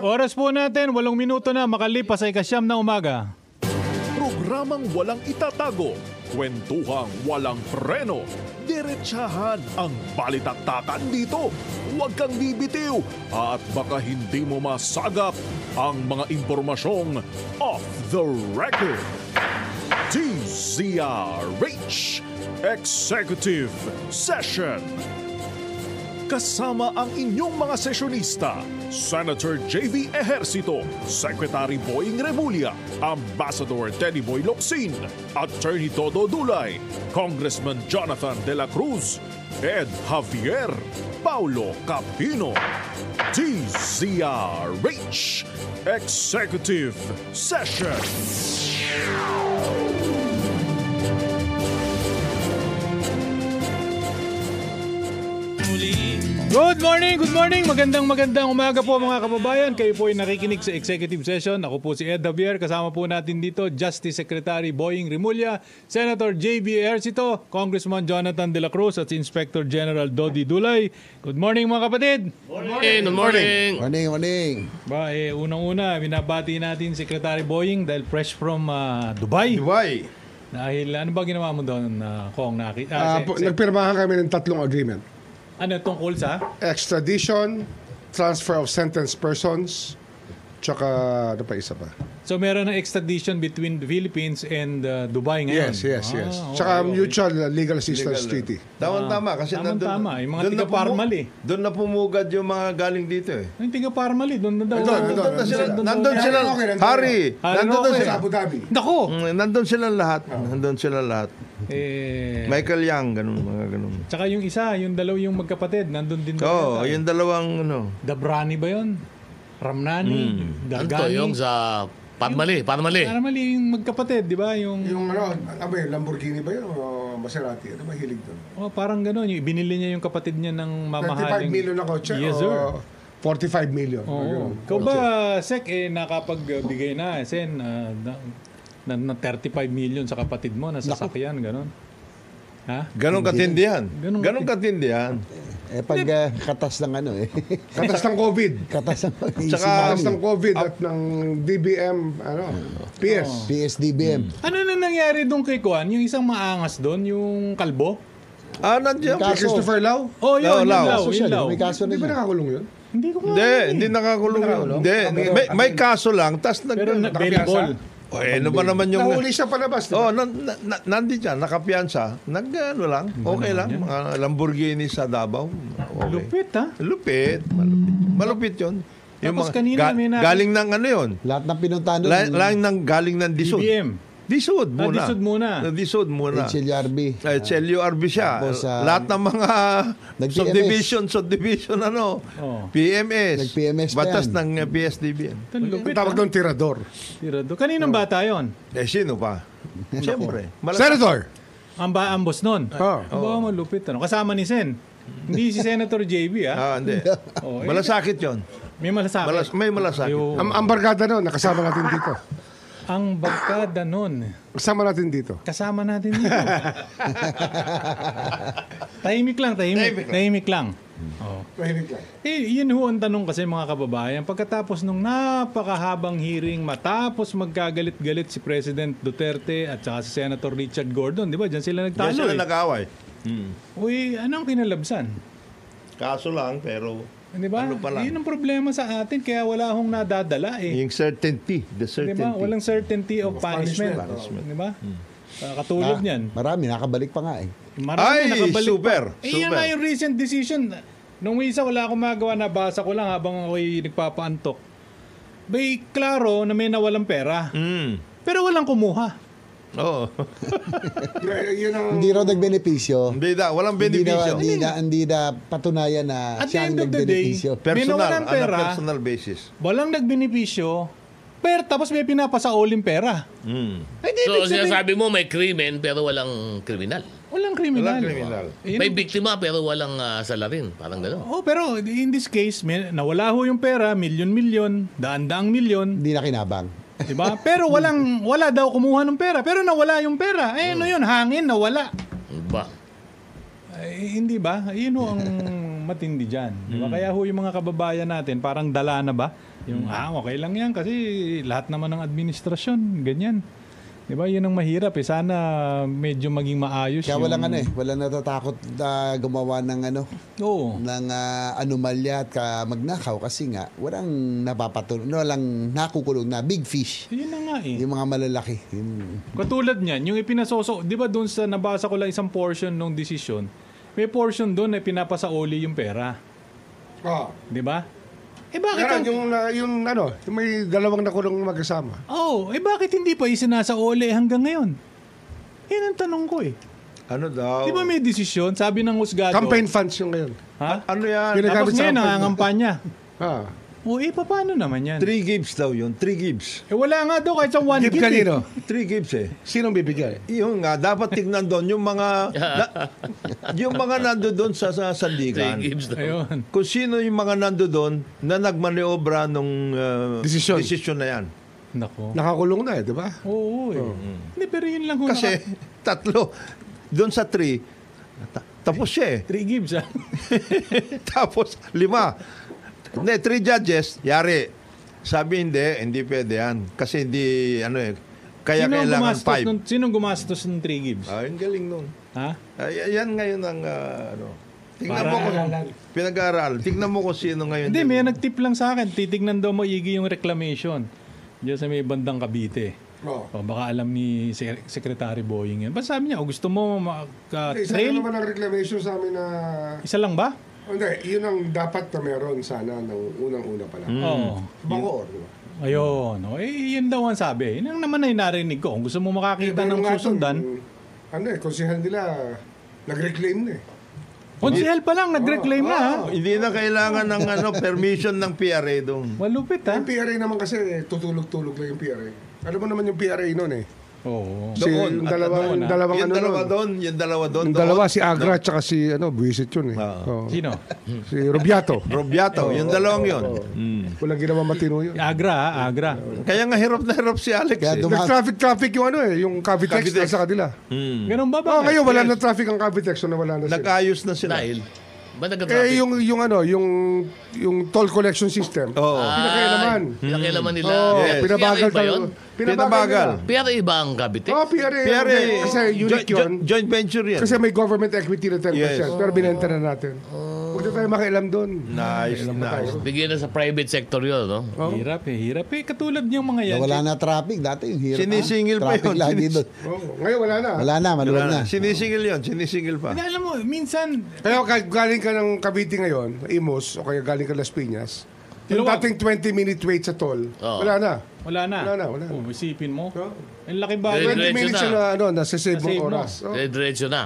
Oras po natin, 8 minuto na makalipas ay 9 na umaga. Programang walang itatago, kwentuhang walang preno, diretsahan ang balitaktakan dito. Huwag kang bibitiw at baka hindi mo masagap ang mga impormasyong off the record. DZRH Executive Session. Kasama ang inyong mga sesyonista, Senator J.V. Ejercito, Secretary Boying Remulla, Ambassador Teddy Boy Locsin, Attorney Todo Dulay, Congressman Jonathan De La Cruz, Ed Javier, Paulo Capino. DZRH Executive Session. Good morning, magandang umaga po mga kababayan. Kayo po ay nakikinig sa Executive Session. Ako po si Ed Javier, kasama po natin dito Justice Secretary Boying Remulla, Senator J.V. Ejercito, Congressman Jonathan De La Cruz at Inspector General Dodi Dulay. Good morning mga kapatid. Good morning. Ba, unang-una, binabati natin Secretary Boying dahil fresh from Dubai. Dahil ano ba ginawa mo doon, Kong? Nagpirmahan kami ng 3 agreement. Ano tungkol sa? Extradition, transfer of sentenced persons, tsaka ano pa isa pa? So meron ng extradition between the Philippines and Dubai ngayon? Yes. Tsaka mutual legal assistance treaty. Tama kasi tama. Yung mga tiga-Parmali. Doon na pumugad yung mga galing dito eh. Yung tiga-Parmali, doon na daw. Nandun sila. Hari, nandun sila. Abu Dhabi. Nako! Nandun sila lahat. Michael Yang, mga ganun. Tsaka yung isa, yung dalaw yung magkapatid, nandun din daw. Oo, yung dalawang Dabrani ba yun? Ramnani? Dagani? Anto, yung sa Parmali. Parmali yung magkapatid, di ba? Yung Lamborghini ba yun o Maserati? Ano ba hilig doon? Oh, parang gano'n. Binili niya yung kapatid niya ng mamahaling... 35 million na kotse? Yes, sir. 45 million. Ikaw ba, Sek, nakapagbigay na, Sen, na 35 million sa kapatid mo na sasakyan, gano'n? Ha? Ganon katindihan. Pag katas ng Katas ng COVID. Katas ng COVID at ng DBM, PS. PSDBM. Ano na nangyari doon kay Kuan? Yung isang maangas doon, yung kalbo? Nandiyan. Christopher Lau? Oh, yun, Lau. May kaso Hindi ba nakakulong yun? Hindi ko Hindi nakakulong yun. May kaso lang, tas pero available. Ano ba naman yung... Nahuli siya palabas, diba? Nandiyan, nakapiyansa. Lang. Okay lang. Mga Lamborghini sa Davao. Okay. Lupit, ha? Malupit yun. Tapos kanina galing ng ano yun? Lahat ng pinuntahan doon. Galing ng Disud. DBM. Disud muna. HLRB. HLRB siya. Tapos, lahat ng mga subdivision, PMS. Nag-PMS pa batas yan. ng PSDBM. Tawag doon tirador. Kaninong bata yon? Sino pa? Siyempre. Senator! Ang boss nun? Oo. Malupit. Kasama ni Sen. Hindi si Senator JB, ha? Hindi. Malasakit yon. May malasakit. May malasakit. Ang barkada nun, nakasama natin dito. Ang barkada nun. Kasama natin dito. Tahimik lang. Tahimik lang. Yun ho ang tanong kasi mga kababayan. Pagkatapos nung napakahabang hearing, matapos magkagalit-galit si President Duterte at saka si Senator Richard Gordon, di ba? Diyan sila nagtalo. Diyan sila nag-away. Uy, anong kinalabsan? Kaso lang, pero... Di ba? Ano pa lang? Yun ang problema sa atin, kaya wala hong nadadala eh. Yung certainty. The certainty. Di ba? Walang certainty of punishment. Di ba? Katulad niyan. Marami, nakabalik pa nga eh. Super. Yan nga yung recent decision. Nung isa, wala akong magawa, nabasa ko lang habang ako'y nagpapaantok. Bay, klaro na may nawalang pera. Pero walang kumuha. Oo. Hindi raw nagbenepisyo. Walang benepisyo. Hindi na patunayan na at siya ang the end of the day, nagbenepisyo. Personal basis. Walang nagbenepisyo, pero tapos may pinapasaolin pera. So, sinasabi mo may krimen pero walang kriminal. Walang kriminal. May biktima pero walang salarin. Parang gano'n. Pero in this case, nawala ho yung pera, milyon-milyon, daan-daang milyon. Hindi na kinabang. Diba? Pero wala daw kumuha ng pera. Pero nawala yung pera. Ano yun? Hangin, nawala. Ba? Hindi ba? Yun ang matindi dyan. Di ba? Kaya ho yung mga kababayan natin, parang dala na ba? Yung, okay lang yan kasi lahat naman ng administrasyon, ganyan. Di ba? Yun ang mahirap eh. Sana medyo maging maayos. Kaya walang walang natatakot na gumawa ng Oo. ng anomalya at magnakaw kasi nga walang walang nakukulong na big fish. Yun na nga eh. Yung mga malalaki. Katulad niyan, yung ipinasoso, di ba doon sa nabasa ko lang isang portion ng desisyon, may portion doon na pinapasaoli yung pera. Oh. Di ba? Bakit Meron yung may dalawang nakulong magkasama. bakit hindi pa isinasaoli hanggang ngayon? Yan ang tanong ko eh. Ano daw? Di ba may desisyon? Sabi ng husgado. Campaign funds yung ngayon. Ha? Ano yan? Ginagamit Tapos sa ngayon, campaign. nangangampanya. Paano naman yan? 3 gigs daw yun. 3 gigs. Wala nga daw kahit sa 1 Give gig. kanino? 3 gigs eh. Sinong bibigay? Yung nga, dapat tignan doon yung mga yung mga nando doon sa sandigan. Gibbs daw. Ayun. Kung sino yung mga nando doon na nagmaniobra nung desisyon na yan. Nako. Nakakulong na di ba? Oo eh. Hindi, pero yun lang ho. Kasi tatlo, doon sa 3, tapos siya eh. 3 gigs ah. Tapos 5. Hindi, 3 judges, yari. Sabi hindi pwede yan. Kasi hindi, kaya kailangan 5. Sinong gumastos ng 3 gigs? Yung galing nun. Ha? Yan ngayon ang, tingnan mo kung pinag-aaral. Tingnan mo kung sino ngayon. Hindi, may nag-tip lang sa akin. Titignan daw maigi yung reclamation. Diyan sa may bandang Cavite. Baka alam ni Secretary Boying yan. Basta sabi niya, gusto mo Isa trail? naman ang reclamation sa amin na... Isa lang ba? Hindi, yun ang dapat na meron sana ng unang-una pa lang. Oo. Bacoor, di ba? Ayun. Yun daw ang sabi. Yun ang naman ay narinig ko. Kung gusto mo makakita ng susundan. Konsehan nila, nag-reclaim na eh. Konsehal pa lang, nag-reclaim na ha. Hindi na kailangan ng permission ng PRA doon. Malupit ha. Yung PRA naman kasi, tutulog-tulog lang yung PRA. Alam mo naman yung PRA noon eh. Oo. Yung dalawang Yung dalawa doon. Yung dalawa, si Agra at saka si, Buisit yun eh. Oo. Sino? Si Rubiato. Robiato, yung dalawang yun. Walang ginawa matino yun. Agra. Kaya nga hirap na hirap si Alex. Kaya Nag-traffic yung yung Cavitex Cavitex. sa kanila. Ganun ba ba? Ngayon wala na traffic ang Cavitex, so nawala na sila. Nag-ayos na sila. Dahil, ba nagka-traffic? Yung toll collection system. Oo. Pinakailaman. Pinakailaman nila. Yes. Pinabagal PRA ba yun? Pinabagal. PRA ba ang Cavite? PRA. PRA, Kasi unique yun. joint venture yan. Kasi may government equity na 10%. Yes. Pero binenta na natin. Huwag na tayo makialam doon. Nice. Bigyan na sa private sector yun, no? Hirap eh. Katulad yung mga yan. Wala na traffic. Dati yung hirap. Sinisingil pa traffic yun. lagi doon. Ngayon wala na. Wala na, maluwag na. Sinisingil yun. Sinisingil pa. Alam mo, minsan, Kaya galing ka ng Cavite ngayon, Imus, o kaya galing ka Las Piñas, yung Dalawa. dating 20-minute wait sa toll, Oo. wala na. wala na. Wala na. Isipin mo. Oo. Ang laki ba? Diretso 20 minutes na. na, nasasave Nasave mong mo. oras. Oh. Diretso na.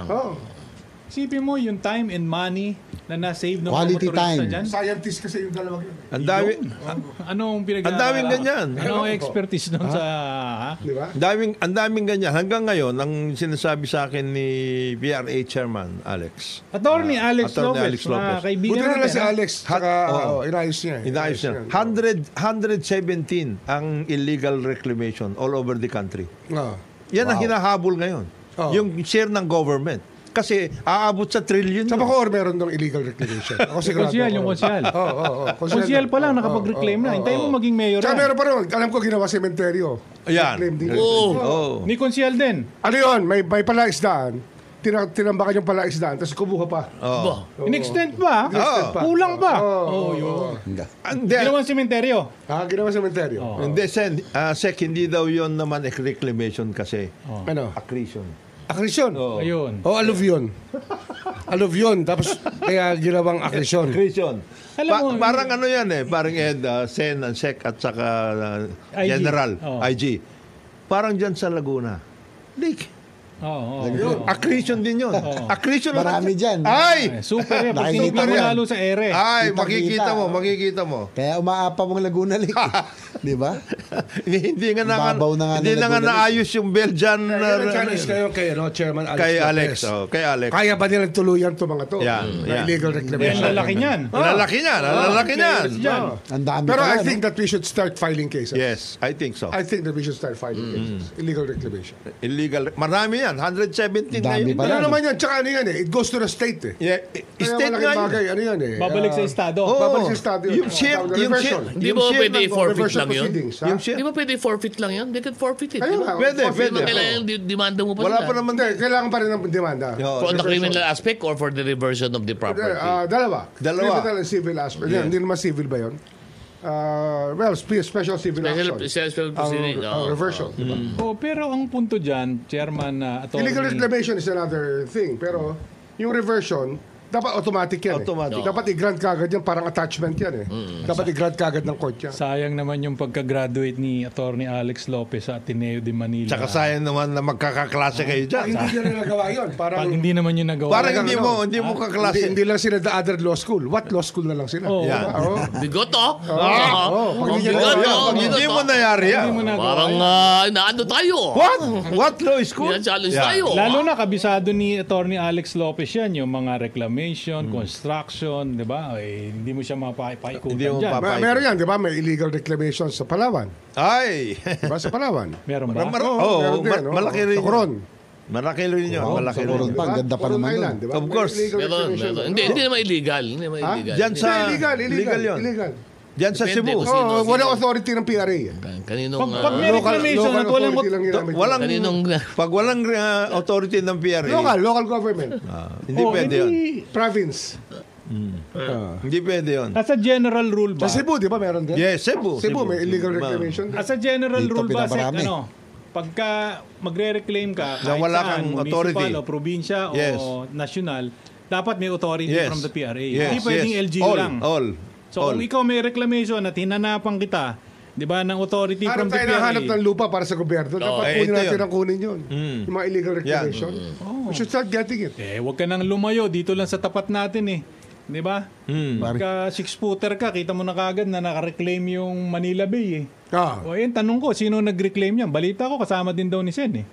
Isipin mo yung time and money na na-save ng Quality mga motorista time. dyan. Scientist kasi yung dalawang yun. Ang dami. Anong Ang daming ganyan. Anong expertise doon sa... Ha? Di ba? Ang daming ganyan. Hanggang ngayon, ang sinasabi sa akin ni PRA Chairman Alex. Attorney Alex Attorney Lopez. Alex Lopez. Mga kaibigan Buti na lang natin, si ha? Alex, saka inayos niya. Inayos niya. 117 ang illegal reclamation all over the country. Yan ang hinahabol ngayon. Oh. Yung share ng government. Kasi aabot sa trillion Sa yun. Bacoor meron ng illegal reclamation. Ako sigurado. Konsyal, yung konsyal. Oo. Konsyal pa lang, nakapag-reclaim na. Hintayin mo maging mayor Tsaka na. meron pa rin. Alam ko ginawa sementeryo. Ayan. Reclaim din. Oh. Ni konsyal din. Ano yun? May palaisdaan. Tinambakan yung palaisdaan, tapos kumuha pa. Ba? In-extend pa. In-extend pa. Kulang pa. Yun. Hindi, Ginawa sementeryo. Ginawa sementeryo. hindi, Sek, hindi daw yun naman reclamation kasi. Ano? Accretion. Accretion. Ayun. Alluvion. Alluvion. Tapos kaya ginawang accretion. Accretion. Alam mo, parang ano yan eh. Parang Ed, Sen, Sek, at saka IG. General, Oh. IG. Parang dyan sa Laguna. Leak. Oo. Accretion din yun. Accretion. Marami dyan. Ay! Super yan. Pag Nakikita tinignan mo mo yan. lalo sa ere. Ay, Kita-kita. makikita mo. Kaya umaapa mong Laguna Lake. Di ba? Hindi nga Babaw na nga hindi na na nga nagulat. naayos yung Belgian Challenge kayo kay Chairman Alex kay Lopez. Alex. Oh, kay Alex. Kaya ba nilang tuluyan to mga to? Yeah, Na yeah. illegal Yan, reclamation. lalaki niyan. Lalaki niyan, lalaki niyan. Dyan. Ang dami Pero pala, I think that we should start filing cases. Yes, I think so. I think that we should start filing cases. Illegal reclamation. Illegal. Marami yan. 117 na Dami yun. pa. Ano Wala, naman yan? Tsaka ano yan eh? It goes to the state eh. Yeah, Kaya state malaking nga yun. bagay. Ano yan eh? Babalik sa estado. Oo. Babalik sa estado yun. Yung share, Tawag na yung reversion. share. Hindi yung ba share pwede ng- forfeit Reversion lang yun? proceedings, ha? Yung share. Di ba pwede forfeit lang yun? They can forfeit it. Kaya Di ba? nga, Pwede, forfeit pwede. lang. Kailangan demanda mo pa Wala sila. pa naman. Hindi, kailangan pa rin ng demanda. Oo. For the criminal aspect or for the reversion of the property? Dalawa. Dalawa. Criminal and civil aspect. Yeah. Hindi naman civil ba yun? Well, special civil action. Special proceeding. Ang reversion. diba? Oh, pero ang punto dyan, Chairman Atty. Illegal reclamation is another thing. Pero yung reversion, dapat automatic yan Automatic. eh. Dapat i-grant kagad yan, parang attachment yan eh. Dapat i-grant kagad ng court yan. Sayang naman yung pagka-graduate ni Atty. Alex Lopez sa Ateneo de Manila. Tsaka sayang naman na magkakaklase kayo dyan. Hindi nila nagawa yun. Pag hindi naman yung nagawa. Parang Talagang hindi mo kaklase. Hindi lang sila the other law school. What law school na lang sila? Oo. Yan. Oo. Bigoto? Pag hindi bigoto. nagawa, Pag hindi mo nangyari yan. Hindi mo nagawa. Parang inaano tayo. What? What law school? Challenge Yeah. tayo. Lalo na kabisado ni Atty. Alex Lopez yan, yung mga reclamation, construction, di ba? Eh, hindi mo siya mapapaikutan Hindi mo dyan. mapa- Meron yan, di ba? May illegal reclamation sa Palawan. Ay. Di ba? Sa Palawan. Meron ba? Meron din, no? malaki rin Sa Coron. Malaki rin yun. Malaki sa rin Coron yun. pa. Ang ganda pa Coron naman Island, nun. di ba? Of May course. illegal Meron, reclamation. meron. Hindi naman illegal. Hindi naman Ha? illegal. Diyan sa- Illegal Legal yun. Illegal. Diyan sa Depende Cebu. kung sino. Oh, walang authority ng PRA. Kaninong... Pag may reclamation at walang... authority lang ginamit. Walang, Kaninong... pag walang authority ng PRA, Local government. hindi Oh, pwede yun. Province. Hindi pwede yun. As a general rule ba? Sa Cebu, di ba meron din? Yes, Cebu. Cebu, may illegal reclamation. As a general Dito rule ba, pinaparami. pagka magre-reclaim ka, Na kahit wala saan, kang municipal authority. o probinsya Yes. o national, dapat may authority Yes. from the PRA. Yes, Hindi pwedeng yes. LGU lang. All. So kung ikaw may reclamation at hinanapan kita, di ba, ng authority Hanap from the tayo PRA. nahanap ng lupa para sa gobyerno. Dapat eh, kunin ito natin yun. ang kunin yun. Yung mga illegal reclamation. We should start getting it. Eh, huwag ka nang lumayo. Dito lang sa tapat natin eh. Di ba? Pagka 6-footer ka, kita mo na kagad na nakareclaim yung Manila Bay eh. Ah, O yun, tanong ko, sino nag-reclaim yan? Balita ko, kasama din daw ni Sen eh.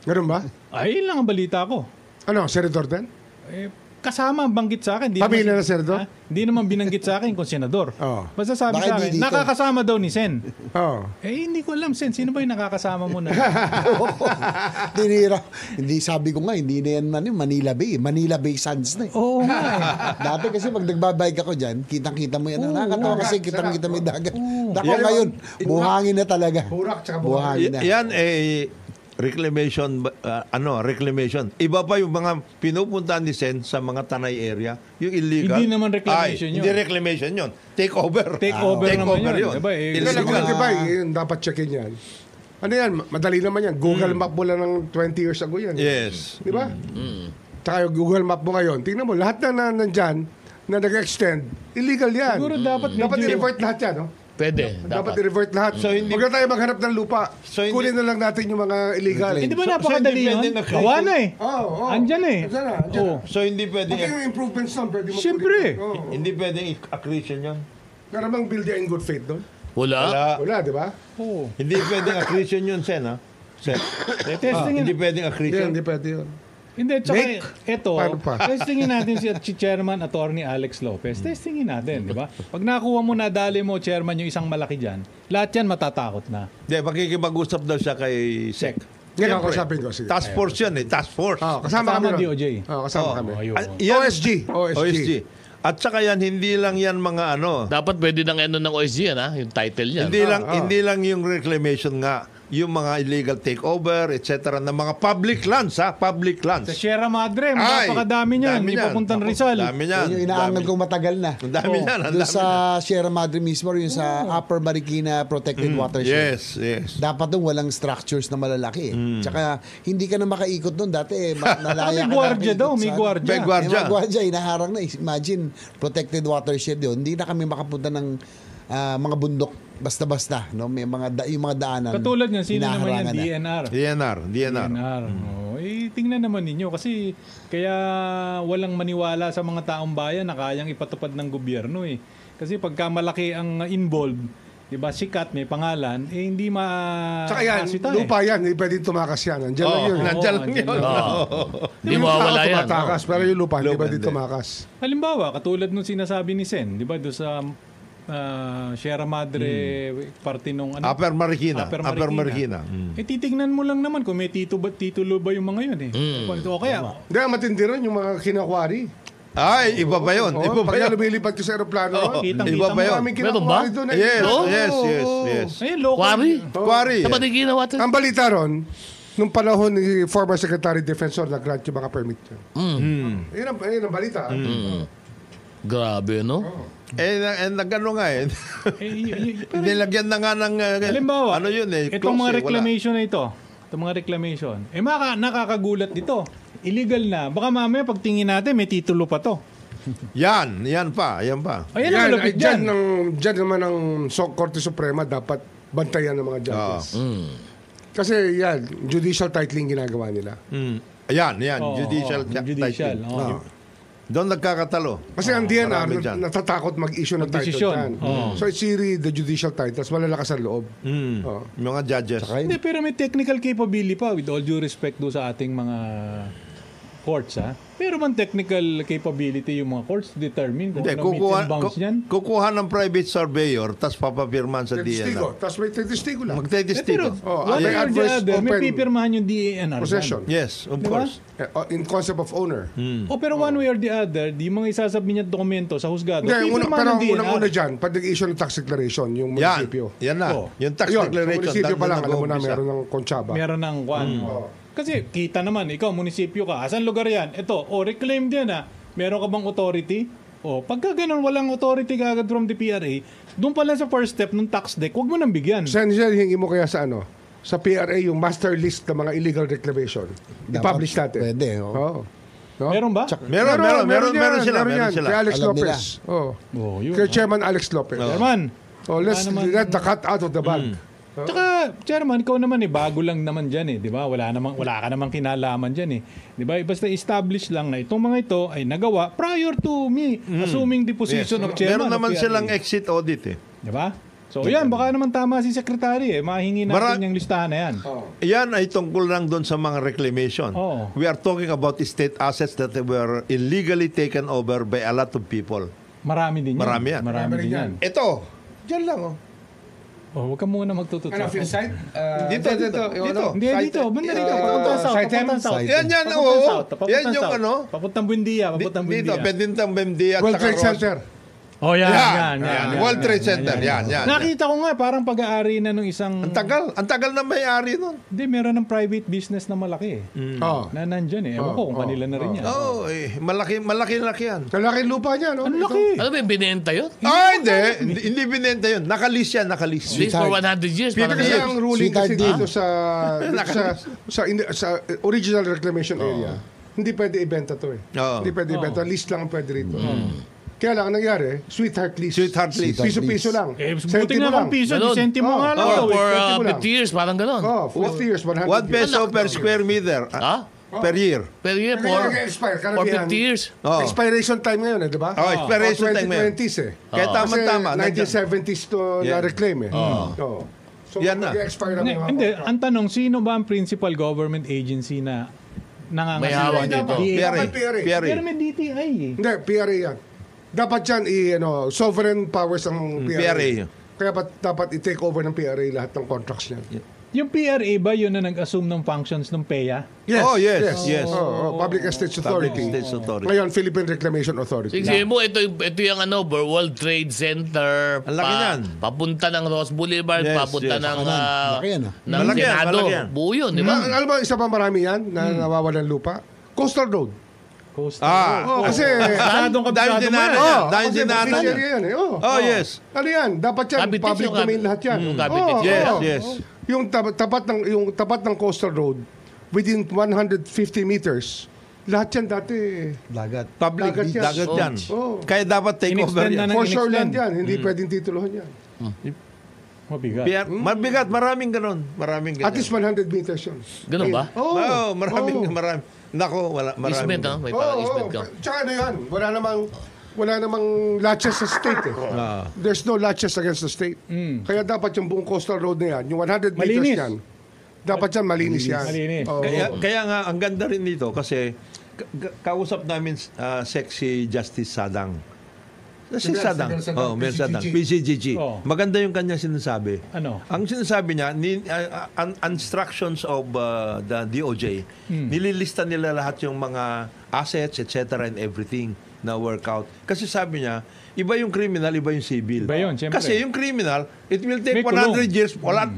ganun ba? Ay, yun lang ang balita ko. Ano, senador din? Eh, kasama ang banggit sa akin. Di Pamilya naman- ng senador? Ha? Hindi naman binanggit sa akin kung senador. Oo. Basta sabi Baka sa hindi akin, dito. nakakasama daw ni Sen. Oo. Eh, hindi ko alam, Sen. Sino ba yung nakakasama mo na? Tinira. Hindi sabi ko nga, hindi na yan Manila Bay. Manila Bay Sands na eh. Oo nga eh. Dati kasi pag nagbabike ako dyan, kitang-kita mo yan. Nakakatawa kasi kitang-kita mo yung dagat. Dako Yan, ngayon, buhangin na talaga. Burak tsaka buhangin. Buhangin na. Yan reclamation, reclamation. Iba pa yung mga pinupuntahan ni Sen sa mga Tanay area, yung illegal. Hindi naman reclamation Ay, yun. Hindi reclamation yun. Take over. Take over naman over yun. Diba, eh, Hindi Illegal. di ba? Yun, dapat checkin yan. Ano yan? Madali naman yan. Google Map mo lang ng 20 years ago yan. Yes. Di ba? Tsaka yung Google Map mo ngayon, tingnan mo, lahat na nandyan, na nag-extend, illegal yan. Siguro dapat i-revert lahat yan, no? Pwede. Dapat i-revert lahat. So, hindi- Huwag na tayo maghanap ng lupa. So, hindi- Kunin na lang natin yung mga illegal. Hindi ba So, napakadali hindi yun? pwede na- Gawa na eh. Oo. Andyan eh. Andyan na, andyan Oo. na. So, hindi pwede, Pati yung improvements doon, pwede mo Siyempre. kunin. Oo. hindi pwedeng accretion yun. Meron bang building in good faith doon? Wala. Wala, di ba? Oo. Hindi pwedeng accretion yun, Sen, ha? Sen. Testingin, Hindi pwedeng accretion. Hindi pwede yun. Hindi, tsaka ito, Paano pa? testingin natin si Chairman Atty. Alex Lopez. Testingin natin, di ba? Pag nakuha mo na, dali mo, Chairman, yung isang malaki dyan, lahat yan matatakot na. Hindi, makikipag-usap daw siya kay Sec. Yan ang kausapin ko. Sige. Task force yan eh, task force. Kasama kami ron. DOJ. Kasama Oh. kami. Ayun. Yan- OSG. OSG. At saka yan, hindi lang yan mga ano. Dapat pwede ng ano ng OSG yan, ha? Yung title yan. Hindi lang yung reclamation nga, yung mga illegal takeover, etc. ng mga public lands, ha? Public lands. Sa Sierra Madre, Ay, napakadami niyan. dami Hindi niyan. papuntang Naku, Rizal. Dami niyan. Yun yung inaangal Dami. kong matagal na. Ang dami niyan. Ang Doon dami sa niyan. Sierra Madre mismo, yung sa Upper Marikina Protected Watershed. Yes, yes. Dapat doon walang structures na malalaki. Tsaka hindi ka na makaikot doon. Dati nalaya May ka gwardiya na daw, makaikot may sa- gwardiya. May gwardiya. May mga gwardiya, inaharang na. Imagine, protected watershed yun. Hindi na kami makapunta ng mga bundok basta-basta. No? May yung mga daanan. Katulad niyan, sino naman yan? hinaharangan na. DNR. DNR. Oh, eh, tingnan naman ninyo kasi kaya walang maniwala sa mga taong bayan na kayang ipatupad ng gobyerno eh. Kasi pagka malaki ang involved, diba, sikat, may pangalan, eh hindi Tsaka yan, lupa yan, hindi pwedeng tumakas yan. Nandiyan lang yun. Nandiyan lang yun. Hindi mawawala yan. Tumatakas, pero yung lupa, hindi Lupa, pwedeng hindi. tumakas. Halimbawa, katulad nung sinasabi ni Sen, di ba, doon sa Sierra Madre, parte nung ano? Upper Marikina. Upper Upper Marikina. Marikina. Eh, titignan mo lang naman kung may titulo ba yung mga yun eh. O kaya, Hindi, matindi rin yung mga kinakwari. Ay, iba ba yun? Iba ba Pag yun? lumilipad ko sa aeroplano, kitang-kita Iba mo. ba yun? maraming Meron ba? kinakwari doon. Yes, Oh? yes. Ayun, local. Quarry? Quarry. Sa pati ginawa ito? Ang balita ron, nung panahon ni former Secretary Defensor, nag-grant yung mga permit yun. Yun ang balita. Grabe, no? Nagano nga eh. Nilagyan na nga ng... Halimbawa, ano yun eh. itong close mga eh, wala. reclamation na ito, itong mga reclamation, nakakagulat dito. Illegal na. Baka mamaya pagtingin natin, may titulo pa to. Yan pa. Ayan ang Yan, malapit dyan, dyan. dyan naman ang Korte Suprema dapat bantayan ng mga judges. Kasi yan, judicial titling ginagawa nila. Yan. Oo, Judicial. judicial. title. Oo. Doon nagkakatalo. Kasi ang DNR, marami dyan. natatakot mag-issue ng title Magdesisyon. dyan. Oo. So it's really the judicial titles, malalakas ang loob. Oo. Mga judges. Hindi, pero may technical capability pa with all due respect do sa ating mga courts, ha? Pero man technical capability yung mga courts to determine kung Hindi, ano meets and bounds yan. kukuha ng private surveyor, tapos papapirman sa Testigo. DNR. Tapos may testigo lang. Pero Magtestigo. one may way or the adverse other, may open pipirmahan yung DENR. Possession. Yes, of Diba? course. In concept of owner. O pero one way or the other, di mga isasabi niya dokumento sa husgado. Hindi, pero pipirmahan ng ang DENR. unang-una dyan, pag nag-issue ng tax declaration, yung Yan. munisipyo. Yan na. Oh. Yung tax Ayun, sa declaration. munisipyo pa lang, alam mo na nag-uumpisa. meron ng kontsaba. Meron ng kwan. Kasi kita naman, ikaw, munisipyo ka. Asan lugar yan? Ito, reclaim din ha. Meron ka bang authority? Pagka ganun, walang authority kagad from the PRA, doon pala sa first step ng tax deck, huwag mo nang bigyan. Saan siya hingi mo kaya sa ano? Sa PRA, yung master list ng mga illegal reclamation. I-publish natin. Pwede, oh. Oo. No? Meron ba? Meron sila. Meron yan. Kay Alex Alam Lopez. Yun. Kay Chairman Alex Lopez. Chairman, Let's naman- let the cat out of the bag. tsaka, Chairman, ikaw naman bago lang naman dyan di ba? Wala ka namang kinalaman dyan di ba? Basta establish lang na itong mga ito ay nagawa prior to me assuming the position of Chairman. Meron naman of PRA. silang exit audit eh. Di ba? So yan, baka naman tama si Secretary mahingi natin yung listahan na yan. Yan ay tungkol lang doon sa mga reclamation. Oo. We are talking about state assets that were illegally taken over by a lot of people. Marami din yan. Marami yan. Marami din yan. Ito, dyan lang oh. Huwag ka muna magtututo. site? Dito. Hindi, dito. Banda rito. Papuntang south. site Papuntang south. Yan, Papuntang oo. south, papuntang Yan yung south. ano. Papuntang Buendia. Papuntang Dito, Buendia. Bendintang Bendia at World saka Trade Ross. Center. Oh, yan. World Trade Center. Yan. Nakita ko nga, parang pag-aari na nung isang... Ang tagal na may-ari nun. Hindi, meron ng private business na malaki Oo. na nandyan Ewan ko kung kanila na rin yan. Oo, malaki yan. Kalaki lupa niya, no? Ang laki. Ano ba yung binenta yun? Hindi binenta yun. Nakalis yan, nakalis. Lease for 100 years. Parang Kasi ang ruling Sweetheart kasi deal. dito sa original reclamation area, hindi pwede ibenta to eh. Oo. Hindi pwede ibenta. List lang ang pwede rito. Kaya lang, ang nangyari, sweetheart lease. Sweetheart lease. Piso-piso lang. Buti Sentimo nga lang. kung piso, Ganun. di sentimo nga lang. Or daw, for Sentimo lang. 50 years, parang gano'n. Oh, 50 years, 100 1 peso years. per square meter Ha? per year. Per year, Kaya nag-expire, for karamihan. 50 years. Oh. Expiration time ngayon eh, di ba? Oh, expiration time ngayon. 2020s eh. Kaya Kasi tama-tama. 1970s to Yeah. na-reclaim eh. Oo. So, Yan na. mag-expire na Hindi, yung mga hindi. contract. Ang tanong, sino ba ang principal government agency na May hawak dito. PRA. PRA. Pero may DTI Hindi, PRA yan. Dapat yan, sovereign powers ang PRA. PRA. Kaya dapat i-take over ng PRA lahat ng contracts niya. Yung PRA ba yun na nag-assume ng functions ng PEA? Oh, yes. Public Estates Authority. Public Estates Authority. Ngayon, Philippine Reclamation Authority. Sige mo, ito yung World Trade Center. Ang laki yan. Papunta ng Ross Boulevard, Yes, papunta yes. ng, Malaki yan, ng Malaki yan, Senado. malaki yan. Buo yun, di ba? Alam mo, isa pa marami yan na nawawalan lupa? Coastal Road. Coastal. Kasi... Kasadong Dahil kabisado mo dinaanan yan. yan. Dahil kasi dinaanan official yan. yan eh. Oh, yes. Ano yan? Dapat yan. Cabinet Public yung domain lahat yan. yung cabinet. Yes. Yung tapat ng Coastal Road, within 150 meters, lahat yan dati. Dagat. Public Dagat yan. dagat yan. Oh. Kaya dapat take over In-extend na yan. ng For sure in-extend. land yan. Hindi pwedeng titulohan yan. Mabigat. Mabigat, maraming ganun. Maraming ganun. At least 100 meters yun. Ganun ba? Oh, maraming. Nako, marami. Easement, ha? May parang easement ka. Tsaka ano yan, wala namang wala namang latches sa state eh. There's no latches against the state. Kaya dapat yung buong coastal road na yan, yung 100 meters Malinis. yan, dapat yan malinis yan. Malinis. Oo. Kaya nga, ang ganda rin dito kasi kausap namin sexy Justice Sadang. Si Sadang. Sadang, Mer Sadang. PCGG. PCGG. Oh. Maganda yung kanya sinasabi. Ano? Ang sinasabi niya, instructions of the DOJ, nililista nila lahat yung mga assets, etc. and everything na workout. Kasi sabi niya, iba yung criminal, iba yung civil. Iba yun, siyempre. Kasi yung criminal, it will take May kulong. 100 years. Wala,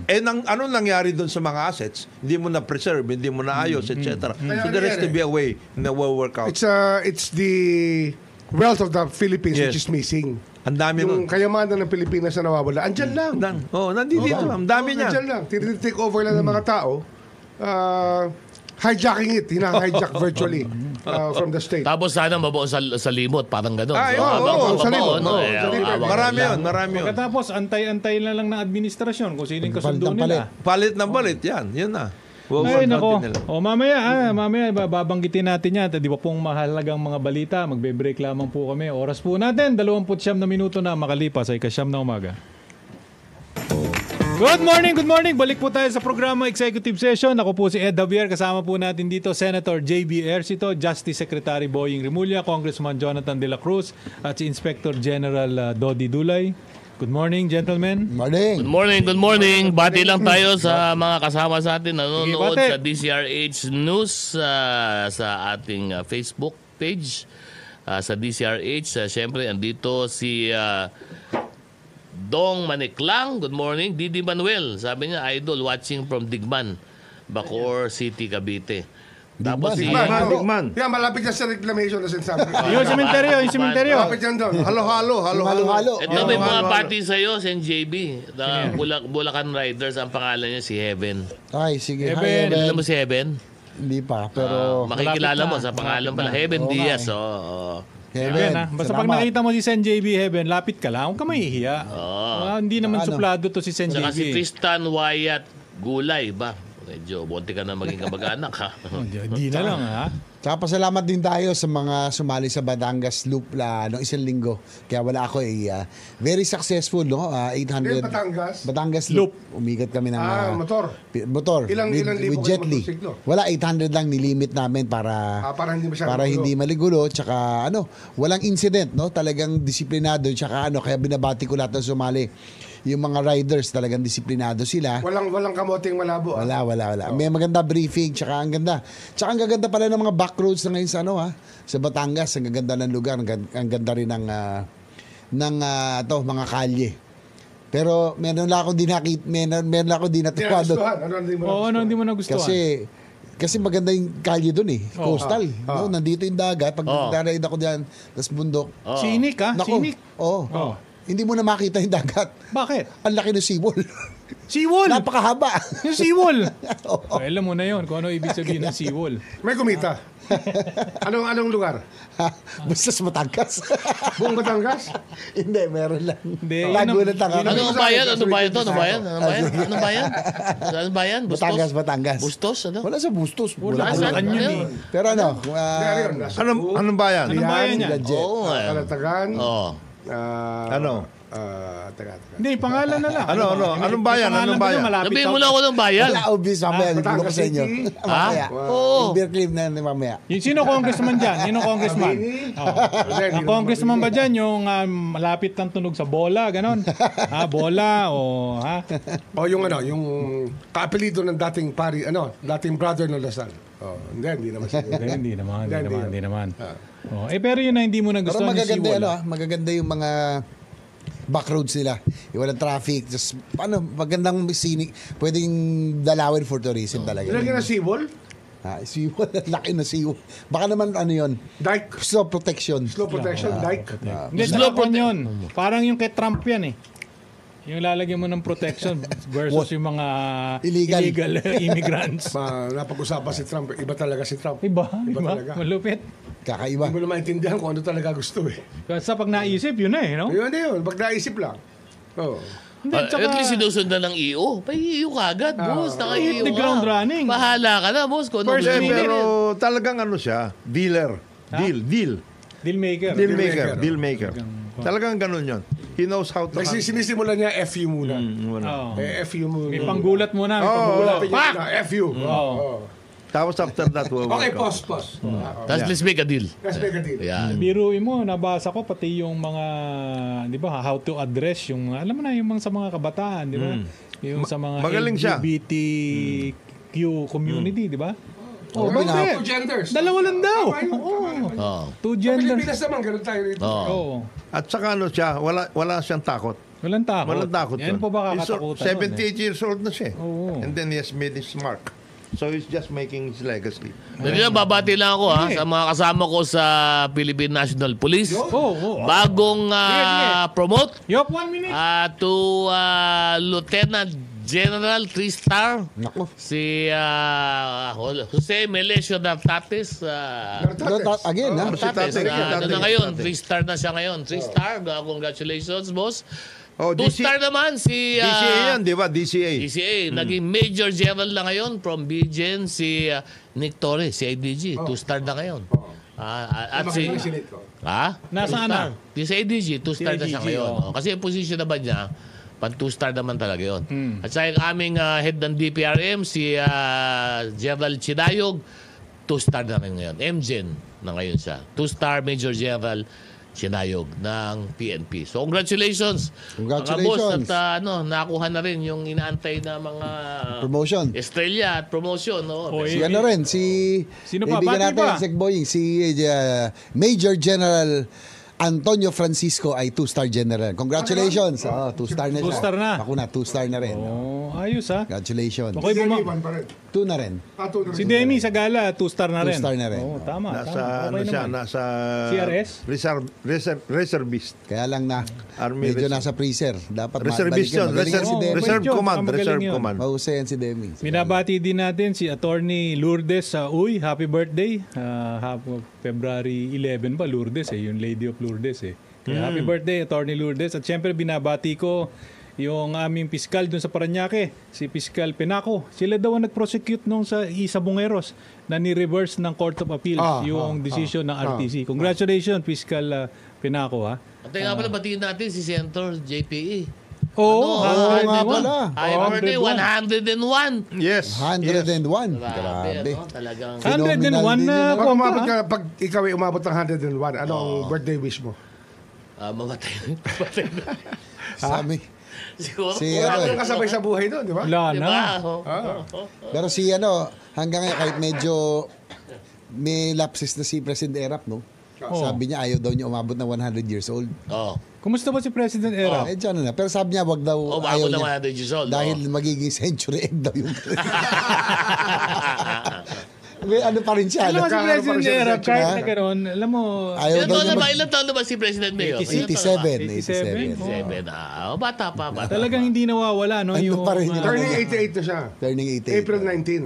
ano nangyari doon sa mga assets? Hindi mo na-preserve, hindi mo na-ayos, etc. So there has to be a way na will work out. It's the wealth of the Philippines Yes. which is missing. Ang dami Yung nun. kayamanan ng Pilipinas na nawawala, andyan lang. Nandito. Ang dami niya. Andyan lang. Take over lang ng mga tao. Hijacking it. Hina-hijack virtually from the state. Tapos sana mabuo sa limot, parang gano'n. Ay, oo, sa limot. no? Sa limot. Marami yun. Pagkatapos, antay na lang ng administrasyon kung sino yung kasundo Palit ng nila. Palit ng palit, yan. Yan na. Ay, nako. O, mamaya babanggitin natin yan. Di ba pong mahalagang mga balita? Magbe-break lamang po kami. Oras po natin, 29 na minuto na makalipas ay kasyam na umaga. Good morning. Balik po tayo sa programa Executive Session. Ako po si Ed Javier. Kasama po natin dito Senator J.B. Ercito, Justice Secretary Boying Rimulya, Congressman Jonathan De La Cruz, at si Inspector General Dodi Dulay. Good morning, gentlemen. Morning. Good morning. Bati lang tayo sa mga kasama sa atin nanonood Sige, bati. sa DCRH News sa ating Facebook page sa DCRH. Siyempre, andito si Dong Maniklang. Good morning. Didi Manuel. Sabi niya, idol, watching from Digman, Bacoor City, Cavite. Tapos si... Digman. Yan, malapit yan sa reclamation na sinasabi. Yung sementeryo. Malapit yan doon. Halo-halo. Ito may mga pati sa'yo, Sen JB. The Bulacan Riders, ang pangalan niya si Heaven. Ay, sige. Heaven. Hi, Kilala Heaven. mo si Heaven? Hindi pa, pero... Makikilala malapit mo na. sa pangalan pala. Malapit Heaven Oo Diaz. nga Oo. Heaven, ha? Basta pag Salamat. nakita mo si Sen JB Heaven, lapit ka lang. Huwag ka mahihiya. Hindi naman Ano? suplado to si Sen Saka si JB. Tristan Wyatt Gulay ba? Medyo bonti ka na maging kamag-anak ha. Hindi na lang, ha? Tsaka pasalamat din tayo sa mga sumali sa Batangas Loop noong isang linggo. Kaya wala ako very successful, no? 800. Batangas Loop. Umigat kami ng motor. Ilang libo with Jet kayo Li. motorsiklo? Wala, 800 lang nilimit namin para para hindi maligulo. Tsaka walang incident, no? Talagang disiplinado. Tsaka kaya binabati ko lahat ng sumali. Yung mga riders talagang disiplinado sila. Walang kamoting malabo. Wala. May maganda briefing, tsaka ang ganda. Tsaka ang gaganda pala ng mga back roads na ngayon sa Batangas. Ang gaganda ng lugar, ang ganda rin ng mga kalye. Pero meron lang ako din natuwa doon. Hindi mo nagustuhan? Kasi maganda yung kalye doon coastal. No? Nandito yung dagat. Pag naride ako diyan, tas bundok. Sinik, ha? Nako, Sinik. Hindi mo na makita yung dagat. Bakit? Ang laki ng seawall. Seawall! Napakahaba. Yung seawall! Alam mo na yun kung ano ibig sabihin ng seawall. May kumita. Anong lugar? Basta sa Batangas. Buong Batangas? Hindi, meron lang. Hindi, Nagulat ako. Ano bayan? Bustos? Batangas. Bustos? Ano? Wala sa Bustos. Wala Wala. sa kanya Pero Anong bayan? Anong bayan niya? Oo nga. Kalatagan. Oo. Hindi, pangalan na lang. Anong bayan? Sabihin mo na ako ng bayan. Wala, obvious. Mamaya, bibigyan ko sa inyo. Mamaya. Oo. Beer clip na mamaya. Yung sino congressman dyan? Sino congressman? Ang congressman ba dyan? Yung malapit ng tunog sa bola, ganon? Bola o O yung kaapelido ng dating brother ng Lasal. Hindi naman siguro. Hindi naman. Pero yun na hindi mo Pero nagustuhan yung seawall. magaganda yung mga back roads nila. Walang traffic. Just, magandang scenic. Pwedeng dalawin for tourism talaga. Ilagyan na seawall? Seawall. Laki na seawall. Baka naman yun? Dike? Slow protection. Dike? Hindi, yun. Parang yung kay Trump yan Yung lalagyan mo ng protection versus yung mga illegal immigrants. Napag-usapan si Trump. Iba talaga si Trump. Iba talaga. Malupit. Kakaiba. Hindi mo na maintindihan kung ano talaga gusto Basta pag naisip, yun no? Yun. Pag naisip lang. Hindi, At least sinusundan ng EO. Pa-EO ka agad, boss. Naka-EO the ground running. Bahala ka na, boss. Kung ano First gusto mo. Pero talagang siya, dealer. Deal. Deal maker. Talagang ganun yun. He knows how to... Sinisimulan niya FU muna. FU muna. May panggulat muna. FU. Tapos after that, okay, pause. Let's make a deal. Yeah. Biruin mo, nabasa ko pati yung mga, di ba, how to address yung, alam mo na, yung mga sa mga kabataan, di ba? Yung sa mga LGBTQ community, di ba? Two genders. Dalawa lang daw. Two genders. Pilipinas naman, ganun tayo rito. At saka siya, wala siyang takot. Walang takot. Yan Yan po ba kakatakutan? 78 years old na siya. And then he has made his mark. So he's just making his legacy. Dali lang, babati lang ako sa mga kasama ko sa Philippine National Police. Bagong promote. 1 minute. To Lieutenant General 3-star. Nako. Si Jose Melesio Nartates. Again, ha? Nartates. Na ngayon, 3-star na siya ngayon. 3-star. Congratulations, boss. 2-star naman si... DCA yan, di ba? DCA. Naging Major General na ngayon from BGN si Nick Torres, si IDG. 2-star na ngayon. At si... Nasaan na? Si IDG, 2-star na siya ngayon. Kasi yung position naman niya, pan 2-star naman talaga yun. At sa yung aming head ng DPRM, si General Chinayog, 2-star na ngayon. MGen na ngayon siya. 2-star Major General Sinayog ng PNP. So, congratulations. Mga boss, at nakuha na rin yung inaantay na mga promotion. Estrella at promotion. No? Si ano rin, sino pa? Bati pa? Si Major General Antonio Francisco ay 2-star general. Congratulations. 2-star na siya. 2-star na. Ako na, 2-star na rin. Ayos ha. Congratulations. Okay, 2 pa rin. 2 na rin. Si Demi sa gala, 2-star na rin. 2-star na rin. Tama. Nasa CRS? Reservist. Kaya lang Army medyo nasa freezer. Dapat Reservist yun. Reserve Command. Mahusay yan si Demi. Binabati din natin si Attorney Lourdes Uy. Happy birthday. February 11 ba? Lourdes yung Lady of Lourdes Kaya happy birthday, Attorney Lourdes. At syempre binabati ko yung aming piskal dun sa Parañaque, si Piskal Penaco. Sila daw ang nag-prosecute nung sa Bungeros na ni-reverse ng Court of Appeals yung decision ng RTC. Congratulations, Piskal Penaco. At nga pala, batiin natin si Senator JPE. nga pala. Happy birthday, 101. Yes. 101. Grabe. Talagang 101 na pag ikaw ay umabot ng 101, anong birthday wish mo? Mamatay. Sabi. Siguro. Wala kang kasabay sa buhay doon, di ba? Wala na. Pero hanggang ngayon kahit medyo may lapses na si President Erap, no? Sabi niya ayaw daw niya umabot na 100 years old. Kumusta ba si President Erap? Dyan na. Pero sabi niya wag daw ayaw niya. 100 years old. Dahil magiging century egg daw yung... May ano pa rin siya. Alam mo si President Erap, kahit na gano'n, alam mo... Ilan taon na ba si President Mayor? 87. Bata pa. Talagang hindi nawawala, no? Ano pa rin. Turning 88 na siya. Turning 88. April 19.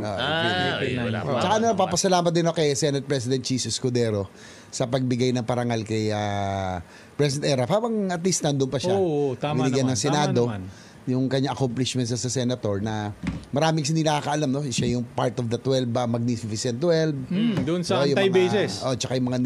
Tsaka papasalamat din ako kay Senate President Chis Escudero sa pagbigay ng parangal kay President Erap. Habang at least nandun pa siya. Tama binigyan naman. ng Senado yung kanya accomplishments sa senator na maraming hindi nakakaalam, no? Siya yung part of the 12 Magnificent 12. Doon sa anti-bases. Tsaka yung mga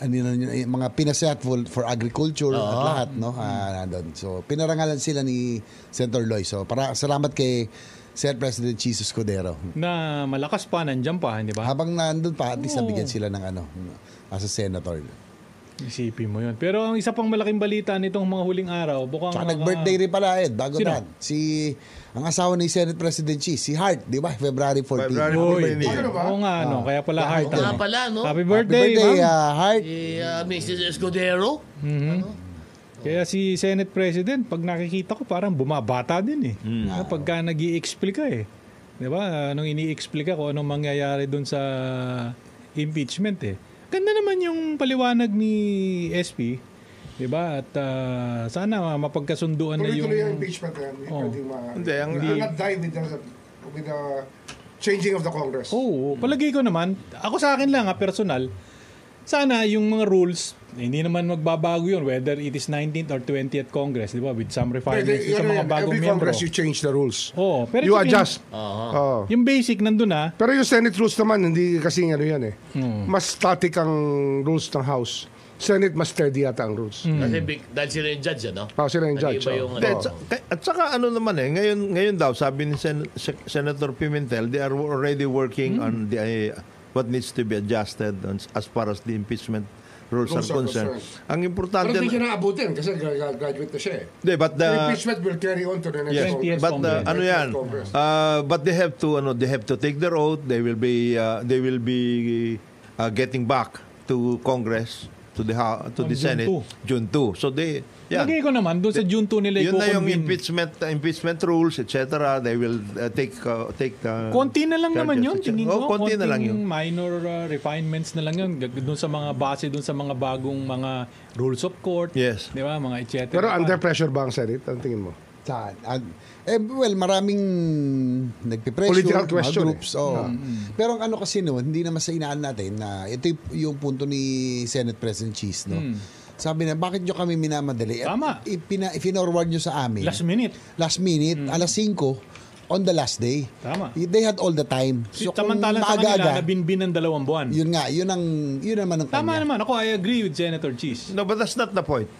yung mga pinaset for agriculture at lahat, no? Nandun. So pinarangalan sila ni Senator Loy. So salamat kay Senate President Chis Escudero. Na malakas pa, nandiyan pa, hindi ba? Habang nandun pa, at least nabigyan sila ng as a senator. Isipin mo yun. Pero ang isa pang malaking balita nitong mga huling araw, bukang... Tsaka nag-birthday rin pala, bago Sino? na. Ang asawa ni Senate President Chis, si Hart, di ba? February 14. Oo nga, kaya pala Hart. Kaya pala, no? Happy birthday, ma'am. Hart. Mrs. Escudero. Kaya si Senate President, pag nakikita ko, parang bumabata din pagka nag-i-explica Di ba? Anong ini-explica ko, anong mangyayari dun sa impeachment Ganda naman yung paliwanag ni SP, 'di ba? At sana mapagkasunduan na yung tuloy yung impeachment Hindi not dive with the changing of the Congress. Palagay ko naman, ako sa akin lang personal, sana yung mga rules, hindi naman magbabago yun, whether it is 19th or 20th Congress, di ba? With some refinements sa mga bagong every miyembro. Congress you change the rules. Oo, pero You yung- adjust. Yung basic nandun na. Pero yung Senate rules naman, hindi kasi ano yan eh. Mas static ang rules ng House. Senate mas steady yata ang rules. Kasi dahil sila yung judge, ano? Sila yung judge. Nag-iba yung, Hindi, at saka ano naman ngayon daw, sabi ni Senator Pimentel, they are already working on the what needs to be adjusted as far as the impeachment rules are concerned. Ang importante... Pero hindi siya naabutin kasi graduate na siya eh. Hindi, but The impeachment will carry on to the next yes, Congress. but Congress. ano yan? Congress. But they have to take their oath. They will be getting back to Congress, to the June Senate 2. June 2. So they Lagay ko naman, doon sa June 2 nila yun na yung i-convene. impeachment rules, etc. They will take Konti na lang naman yun. charges, Tingin etc. ko, Konti na lang yun. minor refinements na lang yun. Doon sa mga base, doon sa mga bagong mga rules of court. Yes. Di ba? Mga etc. Pero under pressure ba ang Senate? Ang tingin mo? Saan? Well, maraming nagpipressure, Political mga question groups. Pero ang ano kasi noon, hindi naman sa inaan natin na ito yung punto ni Senate President Cheese, no? Sabi na, bakit nyo kami minamadali? At Tama. Ipinorward nyo sa amin. Last minute. Last minute, alas 5, on the last day. Tama. They had all the time. So kung Samantalang sa kanila, maaga-aga, nabinbin ng 2 buwan. yun naman ang Tama kanya. naman. Ako, I agree with Senator Cheese. No, but that's not the point.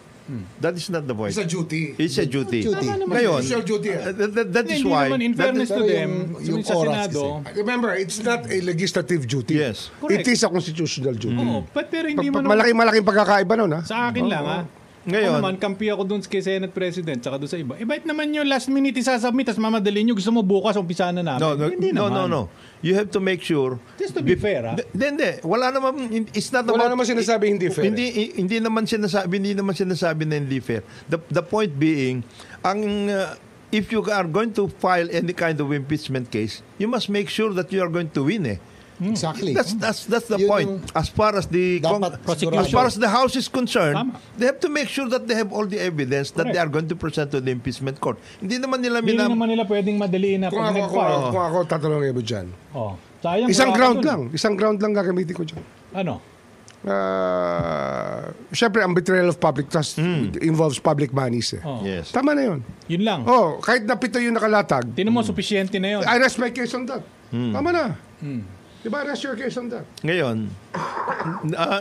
That is not the point. It's a duty. It's a duty. Duty. Tama naman. Ngayon, Official duty. that is Hindi why... naman, in fairness to Pero them, yung sa oras Senado, Remember, it's not a legislative duty. Yes. Correct. It is a constitutional duty. pero hindi man Malaking pagkakaiba nun, ha? sa akin lang, ha? Ngayon- Ako naman, kampi ako dun kay Senate President tsaka dun sa iba. Bakit naman yung last minute isasubmit tapos mamadali nyo, gusto mo bukas, umpisa na namin. Hindi naman. No. You have to make sure... Just to be fair, ha? Hindi. Wala naman... It's not Wala about... naman sinasabi hindi fair. Hindi naman sinasabi na hindi fair. The point being, if you are going to file any kind of impeachment case, you must make sure that you are going to win, Exactly. That's the Yun point. yung As far as the dapat prosecution. as far as the House is concerned, Tama. they have to make sure that they have all the evidence that Correct. they are going to present to the impeachment court. Hindi naman nila Hindi naman nila pwedeng madaliin na Kung pag nag-file. ako tatanungin mo dyan. Oh, sayang, Isang wala ka ground dun. lang. Isang ground lang gagamitin ko dyan. Ano? Siyempre, ang betrayal of public trust involves public monies. Oh. Yes. Tama na yun. Yun lang. Kahit na 7 yung nakalatag, Tinan mo, sufficiente na yun. I rest my case on that. Tama na. Diba, rest your case on that. Ngayon,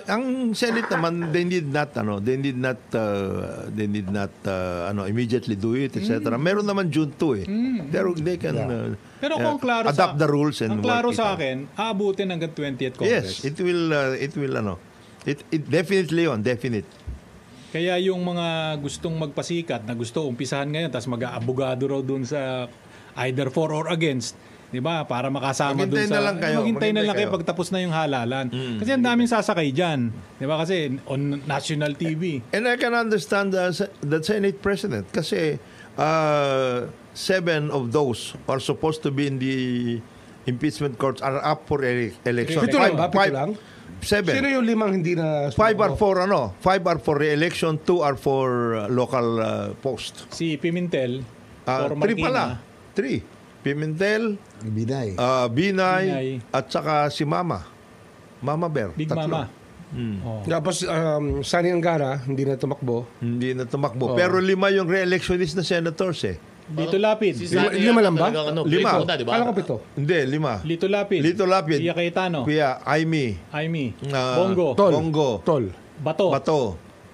ang Senate naman, they need not immediately do it, etc. Meron naman June 2 They can Pero kung klaro adapt the rules and ang klaro work it sa out. akin, aabutin hanggang 20th Congress. Yes, it definitely definite. Kaya yung mga gustong magpasikat na gusto umpisahan ngayon tapos mag-aabogado raw dun sa either for or against, 'di ba? Para makasama dun Maghintay sa na lang kayo, maghintay na lang kayo kayo. pagtapos na yung halalan. Kasi ang daming sasakay diyan, 'di ba? Kasi on national TV. And I can understand the Senate President kasi 7 of those are supposed to be in the impeachment courts are up for election. Pito lang ba? Pito lang? 7. Sino yung 5 hindi na... 5 are for re-election, 2 are for local post. Si Pimentel or 3 pala. 3. Pimentel, Binay. Binay, Binay. at saka si Mama Bear. Big Tatlo. Mama. Oh. Tapos, Sani Angara, hindi na tumakbo. Hindi na tumakbo. Pero 5 yung re-electionist na senators Lito Lapid. Si Sani Lima lang ba? talagang, Lima. break muna, di ba? Kala ko 7. Hindi, 5. Lito Lapid. Lito Lapid. Pia Cayetano. Pia, Aimee. Aimee. Bongo. Bongo. Bongo. Tol. Bato. Bato.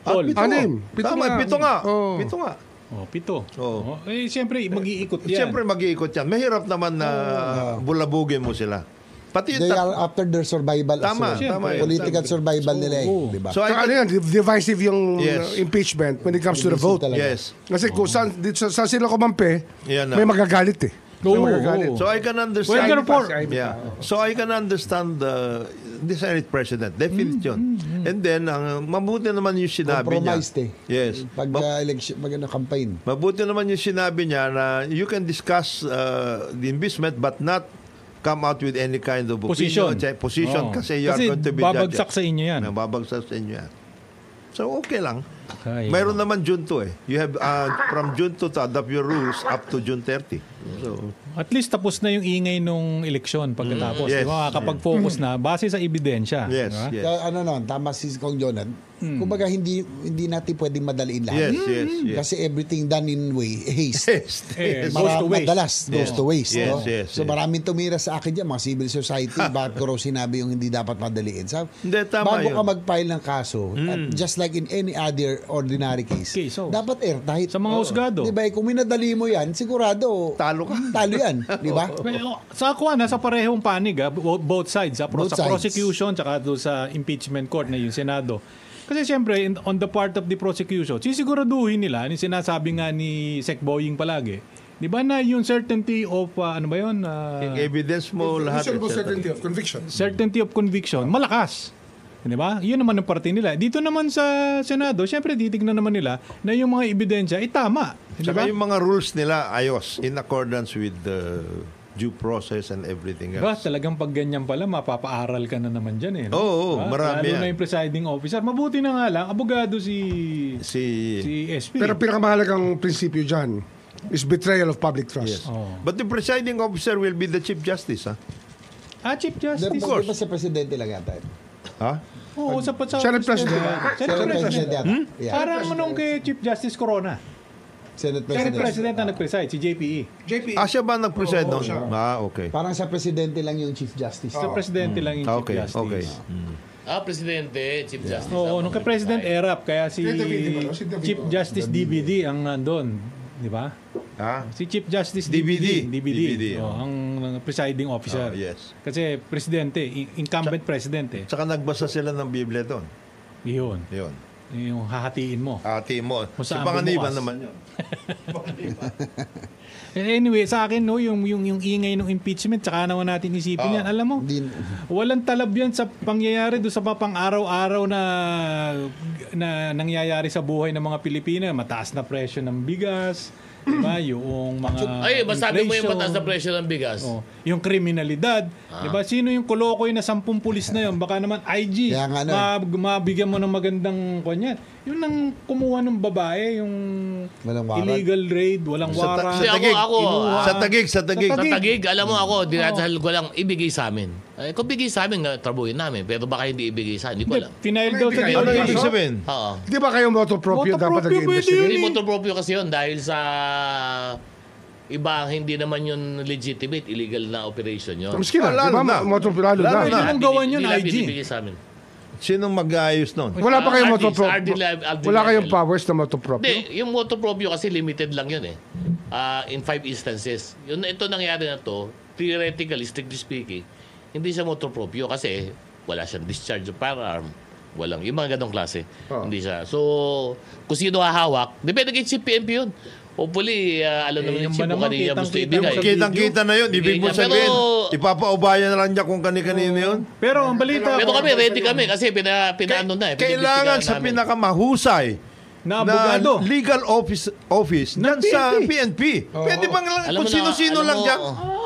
Tol. Pito. Anim. Pito Tama, nga. 7 nga. Oo. 7 nga. Oh, 7. Oo. Siyempre, mag-iikot yan. Siyempre mag-iikot yan. Mahirap naman na bulabugin mo sila. Pati yung They are after their survival as Tama, well. tama yun. Political survival nila Oo. di ba? So, So, ano yan? Divisive yung Yes. impeachment when it comes to the Divisive vote. talaga. yes. Kasi kung saan sila kumampi, Yan na. may magagalit eh. May Oo. magagalit. So I can Well, understand. therefore, Yeah. So I can understand the Senate President. Definite yun. And then, ang mabuti naman yung sinabi niya. Compromised Yes. Pag election, campaign. Mabuti naman yung sinabi niya na you can discuss the impeachment but not come out with any kind of Position. Position Oo. kasi you are Kasi going to be babagsak judged. sa inyo yan. Babagsak sa inyo yan. So okay lang. Ay, Mayroon naman June 2 You have from June 2 to adapt your rules up to June 30. So, At least tapos na yung ingay nung eleksyon pagkatapos. Yes. Di ba? Kapag-focus na, base sa ebidensya. yes, Di ba? yes. Kaya ano nun, tama si Kong Jonan. Kumbaga hindi natin pwedeng madaliin lahat. Yes. Kasi everything done in haste. Eh, goes to waste. Madalas goes to waste. Yes, no? yes, So yes. maraming tumira sa akin dyan, mga civil society, bakit ko raw sinabi yung hindi dapat madaliin. Hindi, tama bago yun. ka mag-file ng kaso, at just like in any other ordinary case, dapat airtight. Sa mga husgado. Di ba? Kung minadali mo yan, sigurado, Talo ka. Talo yan. Di ba? Pero, sa ako, nasa parehong panig, both sides. Both sa sides. prosecution, tsaka doon sa impeachment court na yung Senado. Kasi siyempre, on the part of the prosecution, sisiguraduhin nila, sinasabi nga ni Sec Boying palagi, di ba na yung certainty of, ano ba yun? Evidence mo lahat. Reasonable etc. certainty of conviction. Certainty of conviction, malakas. Di ba? Yun naman ang parte nila. Dito naman sa Senado, siyempre titignan naman nila na yung mga ebidensya ay tama. Di ba? Saka yung mga rules nila ayos in accordance with the due process and everything Diba, else. talagang pag ganyan pala, mapapaaral ka na naman dyan eh. No? Oo, Diba? marami Lalo yan. na yung presiding officer. Mabuti na nga lang, abogado si SP. Pero pinakamahalagang prinsipyo dyan is betrayal of public trust. Yes. Oh. But the presiding officer will be the Chief Justice, ha? Chief Justice. Di ba sa presidente lang yata? Ha? Oo, sa Senate President. Senate President. yata. Yeah. Parang nung kay Chief Justice Corona. Senate Senate President. President na nag-preside, si JPE. Siya ba nag-preside noon? Okay. Parang sa presidente lang yung Chief Justice. Sa Presidente lang yung Chief Okay, Justice. okay. Presidente, Chief Justice. Oo, nung kay President Erap, kaya si Si David. Chief Justice DVD ang nandun. Di ba? Ha? Si Chief Justice DVD. DVD. Ang presiding officer. Yes. Kasi presidente, incumbent president eh. Tsaka nagbasa sila ng Biblia doon. Yun. Yun. Yung hahatiin mo. Ate mo. Kung Si saan Panganiban bumukas. naman yun. Anyway, sa akin no, yung ingay ng impeachment, tsaka naman natin isipin yan. Alam mo, walang talab yan sa pangyayari do sa pang-araw-araw na nangyayari sa buhay ng mga Pilipino. Mataas na presyo ng bigas, diba? Yung mga Ay, masabi mo yung inflation. mataas na presyo ng bigas. Oh, yung kriminalidad. Diba? Sino yung kolokoy na 10 pulis na yun? Baka naman IG. Kaya nga, Mabigyan mo ng magandang kanyan. Yun ang kumuha ng babae, yung Walang warrant. illegal raid, walang warrant. Kasi ako, Sa tagig. sa tagig, alam mo ako, dinadasal ko lang, ibigay sa amin. Kung bigay sa amin, trabuhin namin. Pero baka hindi ibigay sa amin, hindi ko alam. Final daw sa Ano DOJ. ibig sabihin? Oo. Di ba kayo motor proprio Motor dapat proprio nag-investigate? Hindi motor proprio kasi yun dahil sa iba, hindi naman yun legitimate, illegal na operation yun. Maski na, Lalo di ba? na. Motor lalo Lalo na. na. Ang gawan yun, Hindi lang IG. binibigay sa amin. Sinong mag-aayos nun? Wala pa kayong motor RD proprio. level. Wala kayong powers na motor proprio. Hindi, yung motor proprio kasi limited lang yun eh. In 5 instances. Ito nangyari na to, theoretically, strictly speaking, hindi siya motor proprio kasi wala siyang discharge of firearm. Walang, yung mga ganong klase. Hindi siya. So, kung sino hahawak, depende kay Chief PNP yun. Hopefully, alam naman yung yung Chief ba kung naman, kanina niya gusto kitang-kita mo ibigay. sa Kitang-kita na yun. Ibig Hindi mo niya, sabihin, pero- ipapaubayan na lang niya kung kani-kanino yun. Pero ang balita, Pero kami, ready kami kasi pinaano na eh. Kailangan sa namin. pinakamahusay na abogado. na legal office Ng dyan sa PNP. PNP. Pwede bang lang Alam kung mo na, sino-sino alam lang mo, dyan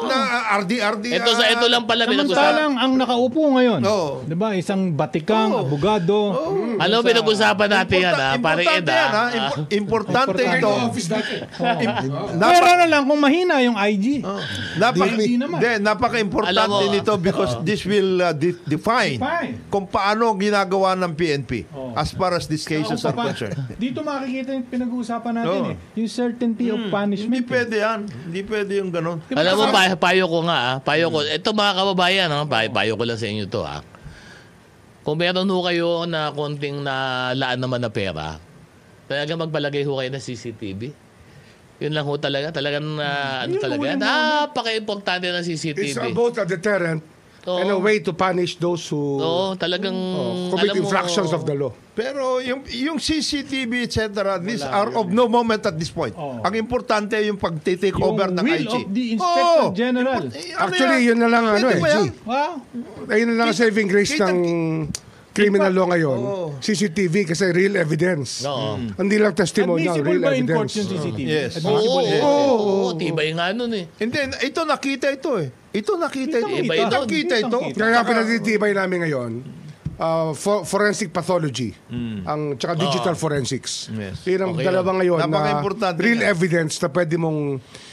na RD. Ito lang pala pinag-usapan. samantalang ang nakaupo ngayon, Oo. 'di ba? Isang batikang abogado. Alam mo, pinag-usapan natin yan ha. Pare Importante Ed yan, ha? ha. Importante ito. Office dati. Pero na lang kung mahina yung IG. Hindi naman. Napaka-importante Alam mo, nito because this will define Define. kung paano ginagawa ng PNP as far as these cases are Pa- concerned. Dito makikita yung pinag-uusapan natin Oo. yung certainty of punishment. Hindi pwede yan. Hindi pwede yung ganun. Alam mo, payo ko nga ha. Payo ko. Ito mga kababayan, ha? Payo ko lang sa inyo to ha. Kung meron ho kayo na konting na laan naman na pera, talaga magpalagay ho kayo ng CCTV. Yun lang ho talaga. Talagang ano talaga. Napaka-importante ng It's CCTV. about a deterrent and a way to punish those who Oo, talagang commit alam mo, infractions of the law. Pero yung CCTV, etc., these are of no moment at this point. Oo. Ang importante yung pag-take Yung over ng will IG. of the Inspector General. Actually, yun na lang ano Pwede eh. ba yan? Wow. Ayun na lang ang saving grace ng criminal law ngayon. Oo. CCTV kasi real evidence. Oo. Hindi lang testimonial, Admissible real ba in court evidence. yung CCTV? Yes. Admissible. Oo, tibay nga nun eh. Hindi, ito nakita ito eh. Ito nakita ito. Iba ito. Nakita ito. Kitang-kita. Kaya pinagtitibay namin ngayon forensic pathology, ang tsaka digital forensics. Yes. Yun ang Okay dalawa ngayon na Napaka-importante real yan. evidence na pwede mong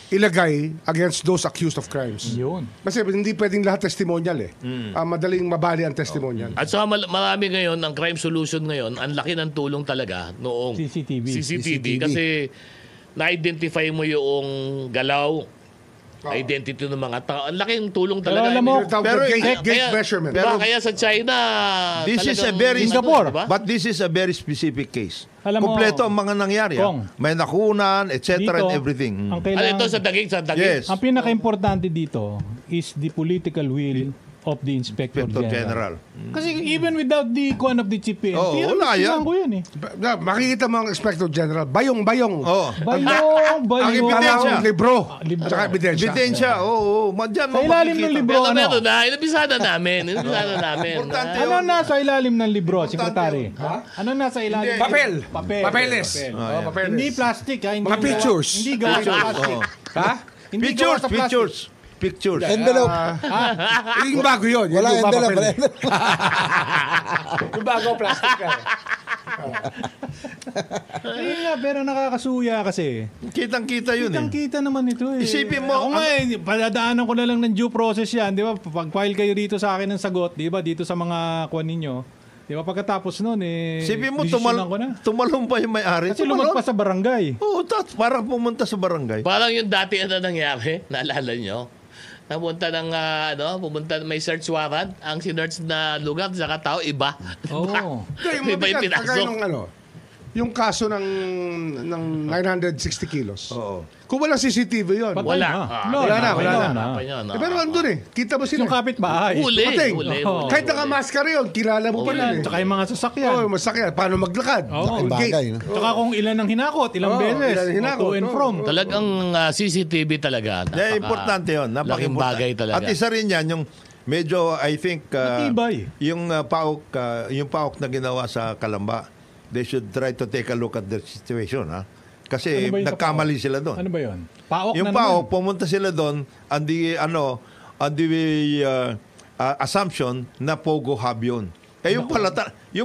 ilagay against those accused of crimes. Yun. Kasi hindi pwedeng lahat testimonial eh. Madaling mabali ang testimonial. At saka marami ngayon, ang crime solution ngayon, ang laki ng tulong talaga noong CCTV. Kasi na-identify mo yung galaw, identity ng mga tao. Ang laking tulong Pero talaga. alam mo, Pero Kaya- gate measurement. Diba? Kaya sa China, This is a talagang- very Singapore. Diba? But this is a very specific case. Alam mo, Kompleto ang mga nangyari. Kong, May nakunan, etc. dito, and everything. ang Ano kailangan, ito sa daging? Yes. ang pinaka-importante dito is the political will of the Inspector General. Kasi even without the kuan of the chief PNP, wala yan. ko yan eh. Makikita mo ang Inspector General, bayong-bayong. Oh. Bayong, Ang ebidensya. ibang libro, Libro. tsaka ebidensya. Ebidensya. Oo. Madyan mo Sa ilalim ng makikita. libro, Pero ano? meron na, inabisada namin. Importante Ano yun. nasa ilalim ng libro, Secretary? Ano nasa ilalim? Papel. Papel. Papeles. Papel. Papeles. Hindi plastic, ha? Hindi Mga gawa- pictures. Hindi gawa sa plastic. Ha? Hindi gawa sa plastic. Pictures. Envelope. Yung bago yun. Wala yung envelope. papel. Wala envelope. Yung bago plastic ka. Ayun nga, pero nakakasuya kasi. Kitang-kita yun eh. Kitang-kita naman ito eh. Isipin mo, Ako nga eh, padadaanan ko na lang ng due process yan. Di ba? Pag-file kayo rito sa akin ng sagot, di ba? Dito sa mga kuwan ninyo. Di ba? Pagkatapos nun eh, Isipin mo, desisyonan ko na. tumalong pa yung may-ari. Kasi lumagpas sa barangay. Oo, parang pumunta sa barangay. Parang yung dati ano nangyari, naalala nyo? Napunta ng, pumunta may search warrant. Ang sinearch na lugar sa katao, iba. Oo. Yung Iba yung mabigat, kagaya pinasok. nung yung kaso ng 960 kilos. Oo. Kung walang CCTV yun. Patay Wala. na. Wala na. Wala. Pero andun eh. Kita mo sila. Yung kapitbahay. Huli. Puting. Huli. Oo. Kahit naka-maskara yun, kilala mo pa rin eh. Tsaka yung mga sasakyan. Oo, masakyan. Paano maglakad? Oo. Laking bagay, no? Tsaka kung ilan ang hinakot, ilang Oo, beses. ilan ang hinakot, To and oo. from. Talagang CCTV talaga. Yeah, importante yun. Laking bagay talaga. At isa rin yan, yung medyo, I think, Matibay. yung paok na ginawa sa Kalamba, they should try to take a look at the situation, ha? Kasi Ano ba yung sa nagkamali PAOK? sila doon. Ano ba yun? PAOK Yung na PAOK, naman. pumunta sila doon, and the assumption na Pogo Hub yun. Eh, yung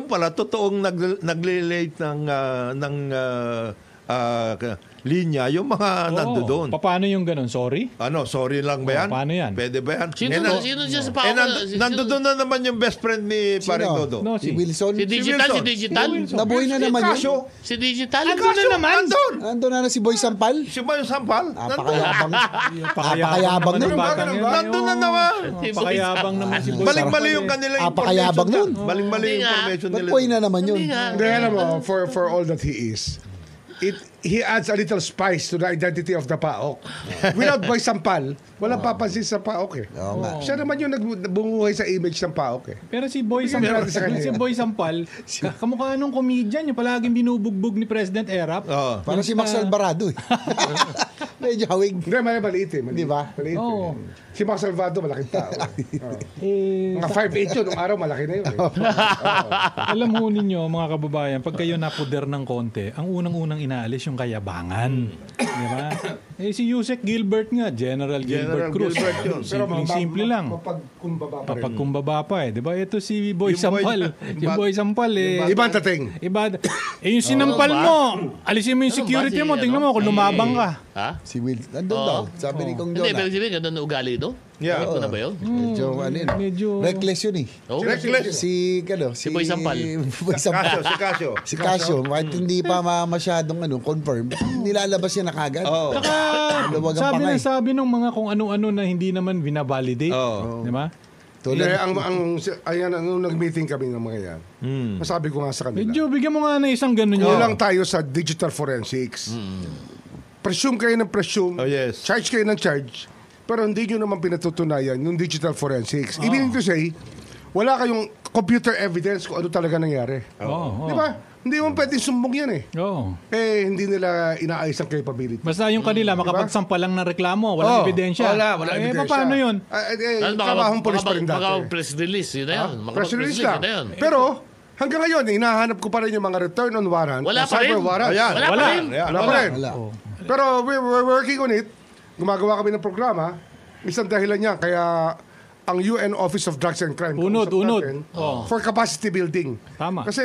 pala, totoong naglilate ng linya, yung mga nandoon. Paano yung ganun? Sorry? Sorry lang ba yan? Paano yan? Pwede ba yan? Sino siya sa PAOK? Nandoon na naman yung best friend ni Paring Dodo. No, Si Wilson. Si Digital, Wilson. si Digital. Nabuhay na naman yun. Si Digital. Andun na naman. Andun! Ando na si Boy Sampal. Si Boy Sampal. Napakayabang. Napakayabang nun. ng batang yun. Nandun na naman. Napakayabang naman si Boy Balik-bali Sampal yung eh. kanilang Napakayabang information. nun. Balik-bali yung Hindi nga. information Ba't nila. boy na naman yun? Hindi, alam mo, for all that he is, he adds a little spice to the identity of the PAOK. Without Boy Sampal, walang papansin sa PAOK eh. Oo nga. Siya naman yung nagbumuhay sa image ng PAOK eh. Pero si Boy Bigyan Sampal, natin sa kanya. si Boy Sampal, kamukha nung comedian, yung palaging binubugbog ni President Erap. Oo. Parang si Max Alvarado eh. Medyo hawig. Hindi, maliit eh. Di ba? Maliit Oo. eh. Si Max Salvado, malaking tao. Oo. Eh, Mga 5'8 yun, nung araw malaki na yun eh. alam mo ninyo, mga kababayan, pag kayo napuder ng konti, ang unang-unang inaalis yung kayabangan. Di ba? Eh, si Yusek Gilbert nga, General Gilbert Cruz. Gilbert yun. Simple lang. Mapagkumbaba pa rin. Papagkumbaba pa eh. Di ba? Ito si Boy Yung Sampal. Boy- Si Boy Sampal eh. Ibang dating. Iba. Eh, yung sinampal mo, alisin mo yung security mo, tingnan mo kung lumabang ka. Ha? Si Will. Andun daw. Sabi ni Kong Hindi, pero Jonah. sabihin, ganun na ugali ito? Yeah. Ito na ba yun? Medyo ano yun. Medyo- Reckless yun eh. Oh. Reckless. Si Boy Sampal. Boy Sampal. Si Casio. Si Casio, kahit hindi pa masyadong confirm, nilalabas niya na kagad. Oo. Saka, Luwag ang sabi pangay. na sabi nung mga kung ano-ano na hindi naman binabalidate. Oo. Di ba? Hindi, Tulad, ayan, nung nag-meeting kami ng mga yan, masabi ko nga sa kanila, Medyo bigyan mo nga na isang ganun yun. kulang tayo sa digital forensics. Presume kayo ng presume, Oh, yes. charge kayo ng charge, pero hindi nyo naman pinatutunayan yung digital forensics. Meaning to say, wala kayong computer evidence kung ano talaga nangyari. Oo. Di ba? Hindi mo pwedeng sumbong yan eh. Oo. Eh, hindi nila inaayos ang capability. Basta yung kanila, makapagsampa lang ng reklamo, Oo. walang ebidensya. Walang eh, ebidensya. paano yun? Trabahong polis pa rin dati. Press release, yun na yun. Press release lang. yun na yun. Pero, hanggang ngayon, hinahanap ko pa rin yung mga return on warrant. Wala pa cyber rin. warrant. Ayan. Wala pa rin. Wala pa rin. wala. Pero we're working on it. Gumagawa kami ng programa. Isang dahilan niya, kaya ang UN Office of Drugs and Crime. Unod. Natin, for capacity building. Tama. Kasi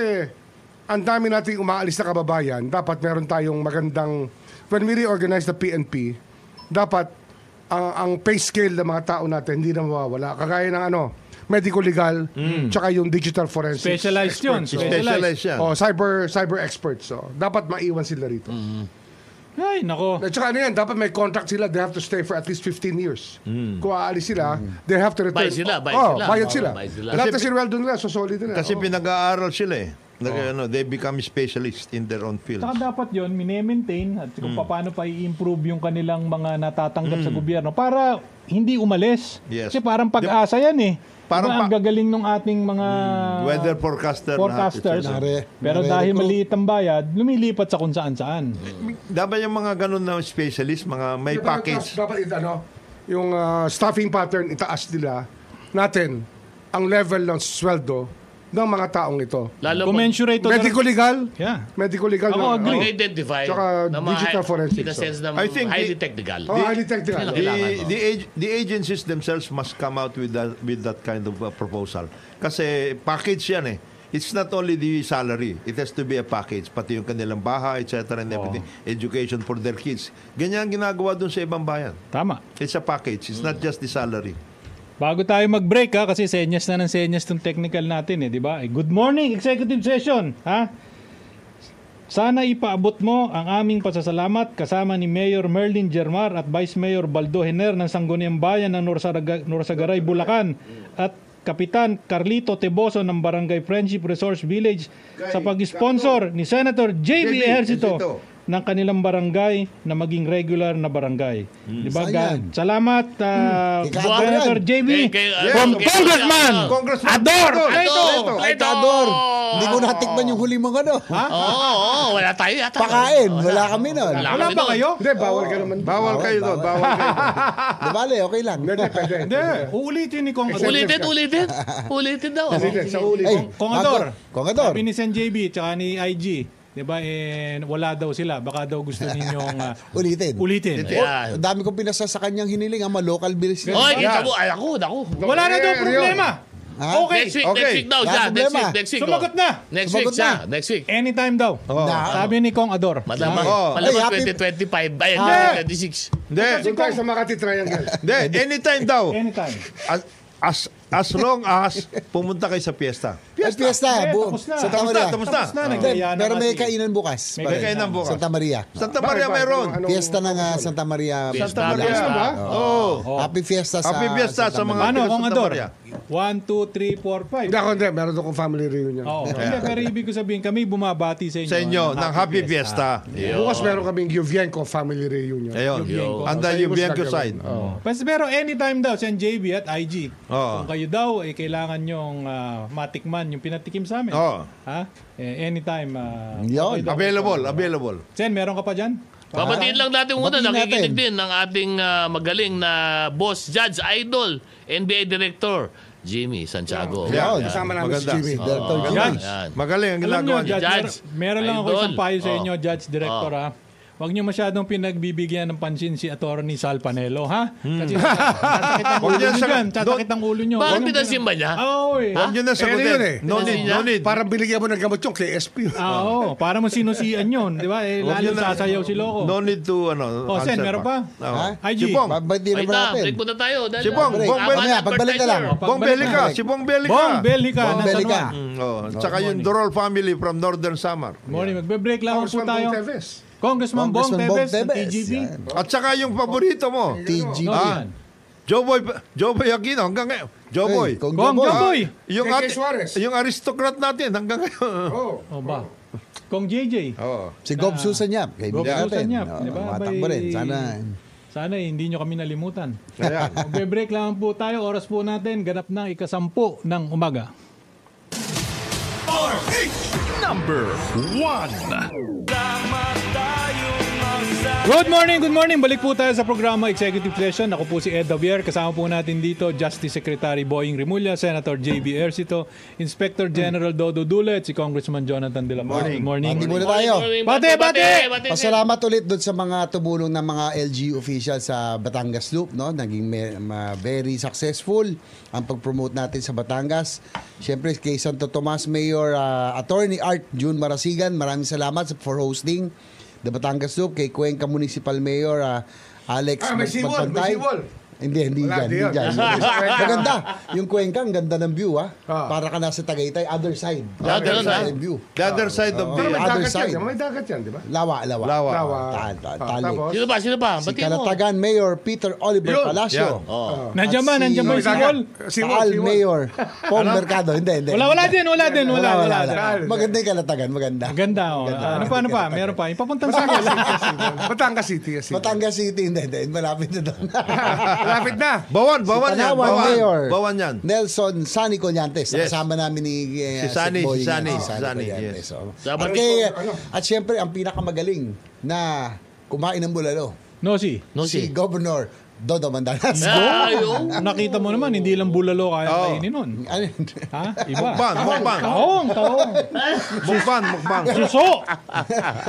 ang dami nating umaalis na kababayan, dapat meron tayong magandang, when we reorganize the PNP, dapat ang pay scale ng mga tao natin hindi na mawawala. Kagaya ng medical legal, tsaka yung digital forensics. Specialized yun. Specialized yan. Cyber experts. So, dapat maiwan sila rito. Ay, nako. At saka dapat may contract sila. They have to stay for at least 15 years. Kung aalis sila, they have to return. Bayad sila. Lahat na sinweldo nila, so solid nila. Kasi pinag-aaral sila eh. They become specialists in their own field. Saka dapat yun, mine-maintain at kung paano pa i-improve yung kanilang mga natatanggap sa gobyerno para hindi umalis. Yes. Kasi parang pag-asa yan eh. Parang ang gagaling ng ating mga weather forecasters. Pero dahil maliit ang bayad, lumilipat sa kung saan-saan. Dapat yung mga ganun na specialist, mga may package. Dapat yung staffing pattern, itaas nila natin ang level ng sweldo ng mga taong ito. Commensurate to medical legal. Yeah. Medical legal. Ako agree. Identify. Tsaka digital forensics. In the sense na I think highly technical. Highly technical. The agencies themselves must come out with that kind of proposal. Kasi package yan eh. It's not only the salary. It has to be a package. Pati yung kanilang bahay, etc. and everything. Education for their kids. Ganyan ang ginagawa dun sa ibang bayan. Tama. It's a package. It's not just the salary. Bago tayo mag-break kasi senyas na ng senyas tong technical natin di ba? Good morning, executive session, ha? Sana ipaabot mo ang aming pasasalamat kasama ni Mayor Merlin Germar at Vice Mayor Baldo Hener ng Sangguniang Bayan ng Norsagaray, Bulacan at Kapitan Carlito Teboso ng Barangay Friendship Resource Village sa pag-sponsor ni Senator J.B. Ejercito ng kanilang barangay na maging regular na barangay. Di ba? Salamat Senator JB from Congressman Ador. Ador. Hindi ko natikman yung huli mong Oo, wala tayo yata. Pakain. Wala kami nun. Wala ba kayo? Hindi, bawal ka naman. Bawal kayo doon. Di bale, okay lang. Hindi. Uulitin ni Kong Ador. Ulitin daw. Kong Ador. Kongador. Sabi ni Sen JB tsaka ni IG, di ba, wala daw sila. Baka daw gusto ninyong ulitin. Yeah. Dami kong pinasa sa kanyang hiniling, ama local bills. Oy, kita mo. Ay, ako. Wala na daw problema. Okay. Next week daw siya. Next week. Sumagot na. Next week siya. Next week. Anytime daw. Sabi ni Kong Ador. Malamang 2025. Ay, 2026. Hindi. Doon tayo sa Makati Triangle. Hindi. Anytime daw. Anytime. As long as pumunta kayo sa piyesta. Fiesta. Tapos na. Santa Maria. Tapos na. Pero may kainan bukas. May kainan bukas. Santa Maria. Santa Maria mayroon. Fiesta ng Santa Maria. Santa Maria ba? Happy Fiesta sa Happy Fiesta sa mga Ano, Kong Santa Ador? Maria. 1, 2, 3, 4, 5. Hindi. Meron akong family reunion. Hindi, pero ibig ko sabihin, kami bumabati sa inyo. Sa inyo ng Happy Fiesta. Bukas meron kaming Yuvienko family reunion. Ayun. Yuvienko. Anda yung Bianco side. Pero anytime daw, Sen JB at IG. Oo. Kung kayo daw, kailangan nyong matikman yung pinatikim sa amin. Oo. Ha? Anytime. Yun. Available. Sen, meron ka pa dyan? Babatiin lang natin muna. Batiin Nakikinig natin. din ng ating magaling na boss, judge, idol, NBA Director, Jimmy Santiago. Yeah. Kasama namin si Maganda. Jimmy. Director Jimmy. Yan. Magaling ang Alam ginagawa nyo, niya. Judge, meron lang ako Idol. isang payo sa inyo, Judge Director, ha? Huwag niyo masyadong pinagbibigyan ng pansin si Attorney Sal Panelo, ha? Kasi tatakit ang ulo niyo dyan. Tatakit ang ulo niyo. Bakit pinansin ba niya? Oo, Huwag nyo na sagutin. yun eh. No need. Parang binigyan mo ng gamot yung KSP. Oo, para mo sinusian yun. Di ba? Lalo sasayaw si Loco. No need to, Sen, answer meron pa? Si IG. Bong. Babatiin Wait naman na, natin. break muna tayo. Si Bong. Pagbalik na lang. Bong Belica. Si Bong Belica. Bong Belica. Bong ng San Belica. Juan. Tsaka yung Dorol family from Northern Samar. Morning, magbe-break lang po Congressman tayo. Bong Teves. Congressman Bong Teves ng TGB. At saka yung paborito mo. TGB. Joboy Aquino hanggang ngayon. Joboy. Kong Kong Joboy. Joboy. KK Suarez. Yung aristocrat natin hanggang ngayon. O ba? Kong JJ. Si Gob Susan Yap. Gob Kaibigan Susan natin. Yap, di ba? Matakbo rin. Sana hindi nyo kami nalimutan. Ayan. Magbe-break lang po tayo. Oras po natin. Ganap na 10:00 ng umaga. RH number 1. Good morning. Balik po tayo sa programa Executive Session. Ako po si Ed Javier. Kasama po natin dito Justice Secretary Boying Rimulya, Senator J.B. Ercito, Inspector General Dodo Dula at si Congressman Jonathan De La Paz. Good morning. Bati muna tayo. Bate! Pasalamat ulit doon sa mga tumulong ng mga LGU officials sa Batangas Loop. No? Naging very successful ang pag-promote natin sa Batangas. Siyempre, kay Santo Tomas Mayor Attorney Art June Marasigan, maraming salamat for hosting the Batangas Loop. Kay Cuenca Municipal Mayor Alex may seawall. Hindi Wala, dyan. Maganda. Yung Cuenca, ang ganda ng view, ha? Ah. Para ka nasa Tagaytay, other side. Ganun, ha? View. The other side of the... Pero may Other dagat side. yan. May dagat yan, di ba? Lawa. Tali. Tapos? Sino ba? Si Batiin mo. Kalatagan Mayor Peter Oliver Yun. Palacio. Nandiyan ba yung seawall? Taal Mayor Paul Mercado. Hindi. Wala din. Maganda yung Kalatagan, maganda. Maganda. Ano pa? Meron pa. Ipapuntang sa Batangas City. Batangas City, hindi. Malapit na doon. Malapit na. Bawan yan. Panawan Mayor Bawan yan. Nelson Sani Collantes. Yes. Kasama namin ni Si Sani, Boy, si Sani, Collantes. yes. So, Sabi at syempre, ang pinakamagaling na kumain ng bulalo, Nosi. si Governor Dodo Mandanas. Nakita mo naman, hindi lang bulalo kaya kainin nun. Ano? Ha? Iba. Mukbang. Taong. Mukbang. Suso.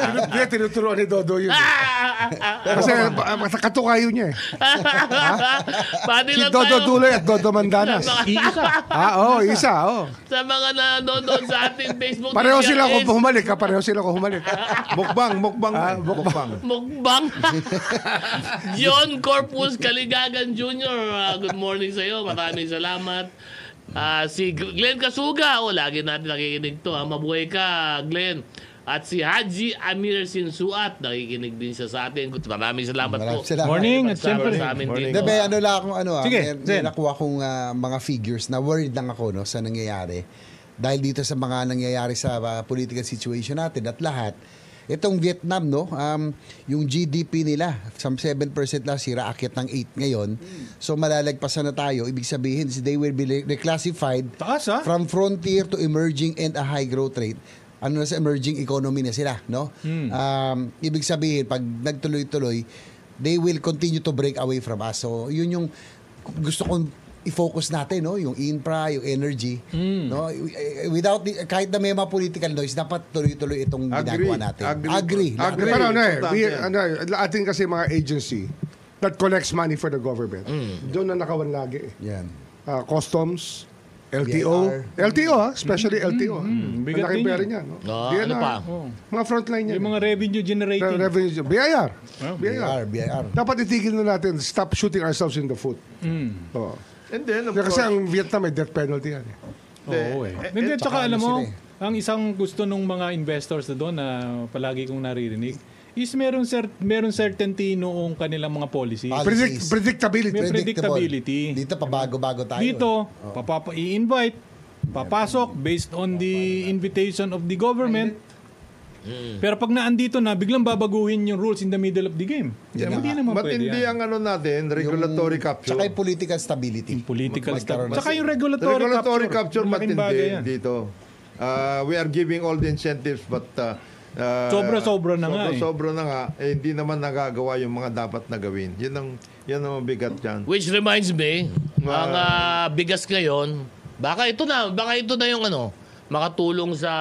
Hindi, tinuturuan ni Dodo yun. Kasi katukayo niya eh. Pati Si lang Dodo tayo Duloy at Dodo Mandanas. Iisa. Isa. sa mga nanonood sa ating Facebook. Pareho sila DPRS. kung humalik. Mukbang. Mukbang. John Corpus Kaligagan Jr. Good morning sa iyo. Maraming salamat. Si Glenn Kasuga. Lagi natin nakikinig to. Mabuhay ka, Glenn. At si Haji Amir Sinsuat. Nakikinig din siya sa atin. Maraming salamat po. Maraming salamat. Morning at Sa siyempre. amin Morning. dito. Debe, ano lang akong Sige, may Zen. nakuha kong mga figures na worried lang ako sa nangyayari. Dahil dito sa mga nangyayari sa political situation natin at lahat, itong Vietnam, yung GDP nila, some 7% last year, aakyat ng 8 ngayon. So malalagpasan na tayo. Ibig sabihin, they will be reclassified Taas, ha? from frontier to emerging and a high growth rate. Ano na sa emerging economy na sila, no? Ibig sabihin, pag nagtuloy-tuloy, they will continue to break away from us. So yun yung gusto kong i-focus natin, no? Yung infra, yung energy, no? Without kahit na may mga political noise, dapat tuloy-tuloy itong ginagawa natin. Agree. Pero ating kasi mga agency that collects money for the government. Doon na nakawan lagi eh. Yan. Customs, LTO. LTO, especially LTO. Bigat Malaking din pera yun. niya. No? Ano pa? Mga frontline niya. Yung mga revenue generating. Revenue. BIR. BIR. Dapat itigil na natin. Stop shooting ourselves in the foot. Oo. And then, of Kasi course, ang Vietnam may death penalty yan. Oo eh. Hindi, tsaka alam mo, sila eh. ang isang gusto nung mga investors na doon na palagi kong naririnig is meron certainty noong kanilang mga policy. Policies. Predictability. May predictability. Dito pabago-bago tayo. Dito, i-invite, papasok based on the invitation of the government. Pero pag naandito na, biglang babaguhin yung rules in the middle of the game. Hindi naman but pwede hindi yan. ang natin, regulatory capture. Tsaka yung political stability. Political Magkaroon stuff. Tsaka yung regulatory capture malaking bagay yan. matindi dito. We are giving all the incentives but Sobra-sobra na nga eh. Sobra na nga, hindi naman nagagawa yung mga dapat na gawin. Yan ang bigat yan. Which reminds me, ang bigas ngayon, baka ito na yung makatulong sa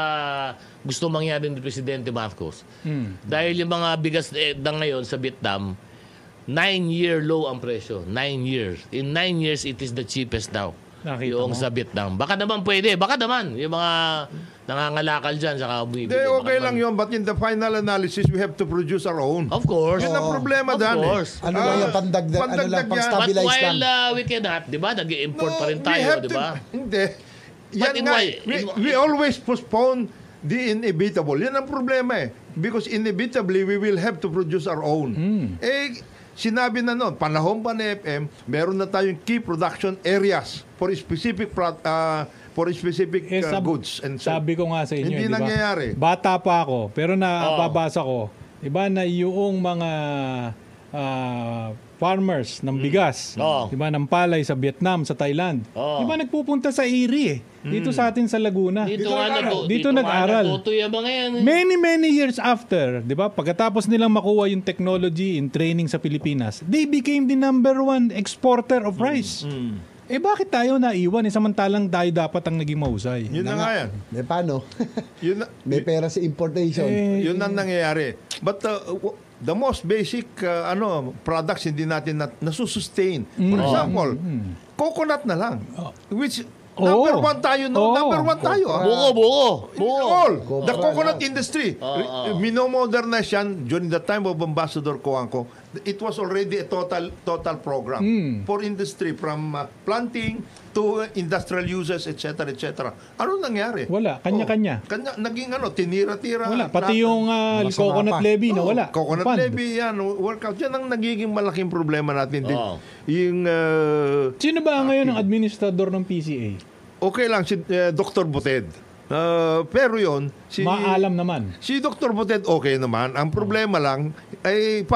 gusto mangyari ni Presidente Marcos. Dahil yung mga bigas na ngayon sa Vietnam, 9-year low ang presyo. 9 years. In 9 years, it is the cheapest now. Nakita yung mo? sa Vietnam. Baka naman pwede. Baka naman. Yung mga nangangalakal dyan, saka bumibili. Hindi, okay Baka lang naman. yun. But in the final analysis, we have to produce our own. Of course. Yun ang problema Of dyan course. Ano lang yung pandagdag, ano lang, pandagdag yan. But pang-stabilize while lang. we cannot, di ba? Nag-i-import pa rin we tayo, have di ba? Hindi. But Yan in nga, why- we always postpone the inevitable. Yan ang problema eh. Because inevitably, we will have to produce our own. Sinabi na noon, panahon pa ni FM, meron na tayong key production areas for specific goods. And Sabi ko nga sa inyo, Hindi di ba? nangyayari. Bata pa ako, pero nababasa ko, iba na yung mga farmers ng bigas, di ba, ng palay sa Vietnam, sa Thailand. Di ba nagpupunta sa Erie dito sa atin sa Laguna. Dito nag-aral. Many years after, di ba, pagkatapos nilang makuha yung technology in training sa Pilipinas, they became the #1 exporter of rice. Bakit tayo naiwan? Samantalang tayo dapat ang naging mahusay. Yun na nga yan. Paano? May pera sa importation. Yun ang nangyayari. But the most basic products hindi natin nasusustain. For example, coconut na lang. Which number one tayo, no? Number one tayo. Buko. All. The coconut industry. Minomodernize yan during the time of Ambassador Coangco. It was already a total program for industry from planting to industrial uses, etc., etc. Ano nangyari? Wala. Kanya-kanya. Naging tinira-tira. Wala. Pati yung coconut levy na wala. Coconut levy, yan. Workout. Yan ang nagiging malaking problema natin din. Yung, sino ba ngayon ang administrador ng PCA? Okay lang, si Dr. Boted. Pero yon maalam naman. Si Dr. Boted okay naman. Ang problema lang ay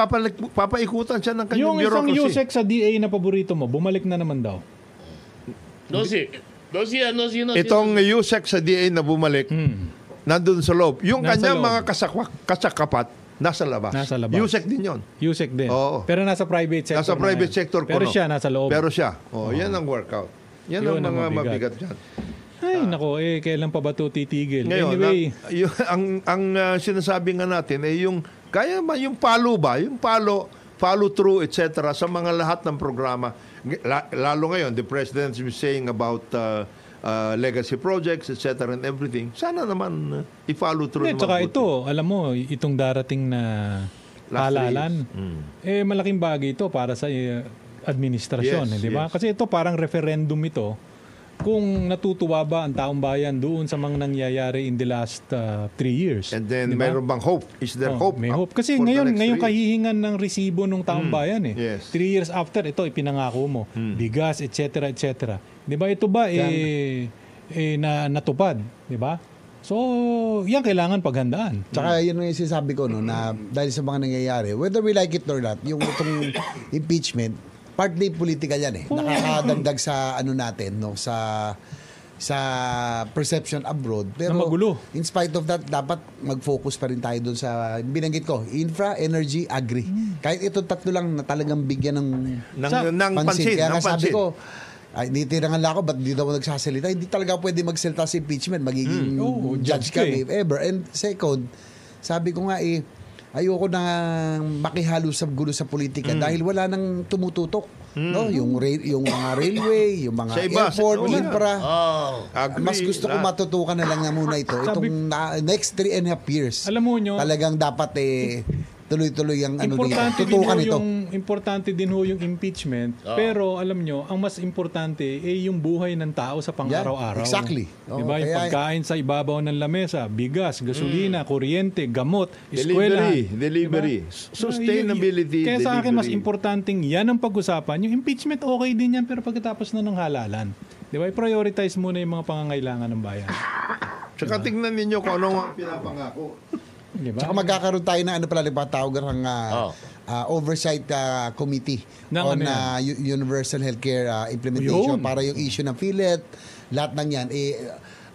papaikutan siya ng kanyang bureaucracy. Yung isang USEC sa DA na paborito mo, bumalik na naman daw. Itong USEC sa DA na bumalik, nandun sa loob. Yung kanyang mga kasakapat, nasa labas. USEC din yon. USEC din. Oo. Pero nasa private sector. Nasa private sector. Pero siya nasa loob. Pero siya. Yan ang workout. Yan ang mga mabigat dyan. Ay, nako, kailan pa ba ito titigil? Ngayon, anyway, ang sinasabi nga natin yung kaya ba yung follow through, etc. sa mga lahat ng programa. Lalo ngayon, the President is saying about legacy projects, etc. and everything. Sana naman i-follow through naman. Tsaka ito, alam mo, itong darating na halalan, malaking bagay ito para sa administrasyon, di ba? Kasi ito parang referendum ito kung natutuwa ba ang taong bayan doon sa mga nangyayari in the last 3 years. And then, diba? Mayroon bang hope? Is there hope? May hope. Kasi ngayon kahihingan ng resibo ng taong bayan 3 years after, ito ipinangako mo. Bigas, etc., etc. Di ba? Ito ba natupad? Di ba? So, yan kailangan paghandaan. Tsaka yun yung sinasabi ko, no, na dahil sa mga nangyayari, whether we like it or not, yung itong impeachment, partly political yan nakakadagdag sa natin, no, sa perception abroad. Pero magulo. In spite of that, dapat mag-focus pa rin tayo doon sa binanggit ko, infra, energy, agri. Kahit itong tatlo lang na talagang bigyan ng pansin. Kaya sabi ko, hindi tirangan lang ako, ba't di daw nagsasalita? Hindi talaga pwede magsalita sa impeachment. Magiging judge kami, if ever. And second, sabi ko nga ayoko na makihalo sa gulo sa politika dahil wala nang tumututok, no, yung mga railway, yung mga airport, infra. Mas gusto ko matutukan na lang muna itong next 3.5 years. Alam mo nyo, talagang dapat tuloy-tuloy ang tutukan ito. Importante din ho yung impeachment, pero alam nyo, ang mas importante yung buhay ng tao sa pang-araw-araw. Exactly. Diba? Yung pagkain sa ibabaw ng lamesa, bigas, gasolina, kuryente, gamot, eskwela. Delivery. Sustainability. Kaya sa akin, mas importanteng yan ang pag-usapan. Yung impeachment, okay din yan, pero pagkatapos na ng halalan. Diba? I-prioritize muna yung mga pangangailangan ng bayan. Tsaka tingnan ninyo kung ano ang pinapangako. Diba? Saka magkakaroon tayo ng patawag ng oversight committee on universal healthcare implementation para yung issue ng PhilHealth, lahat ng yan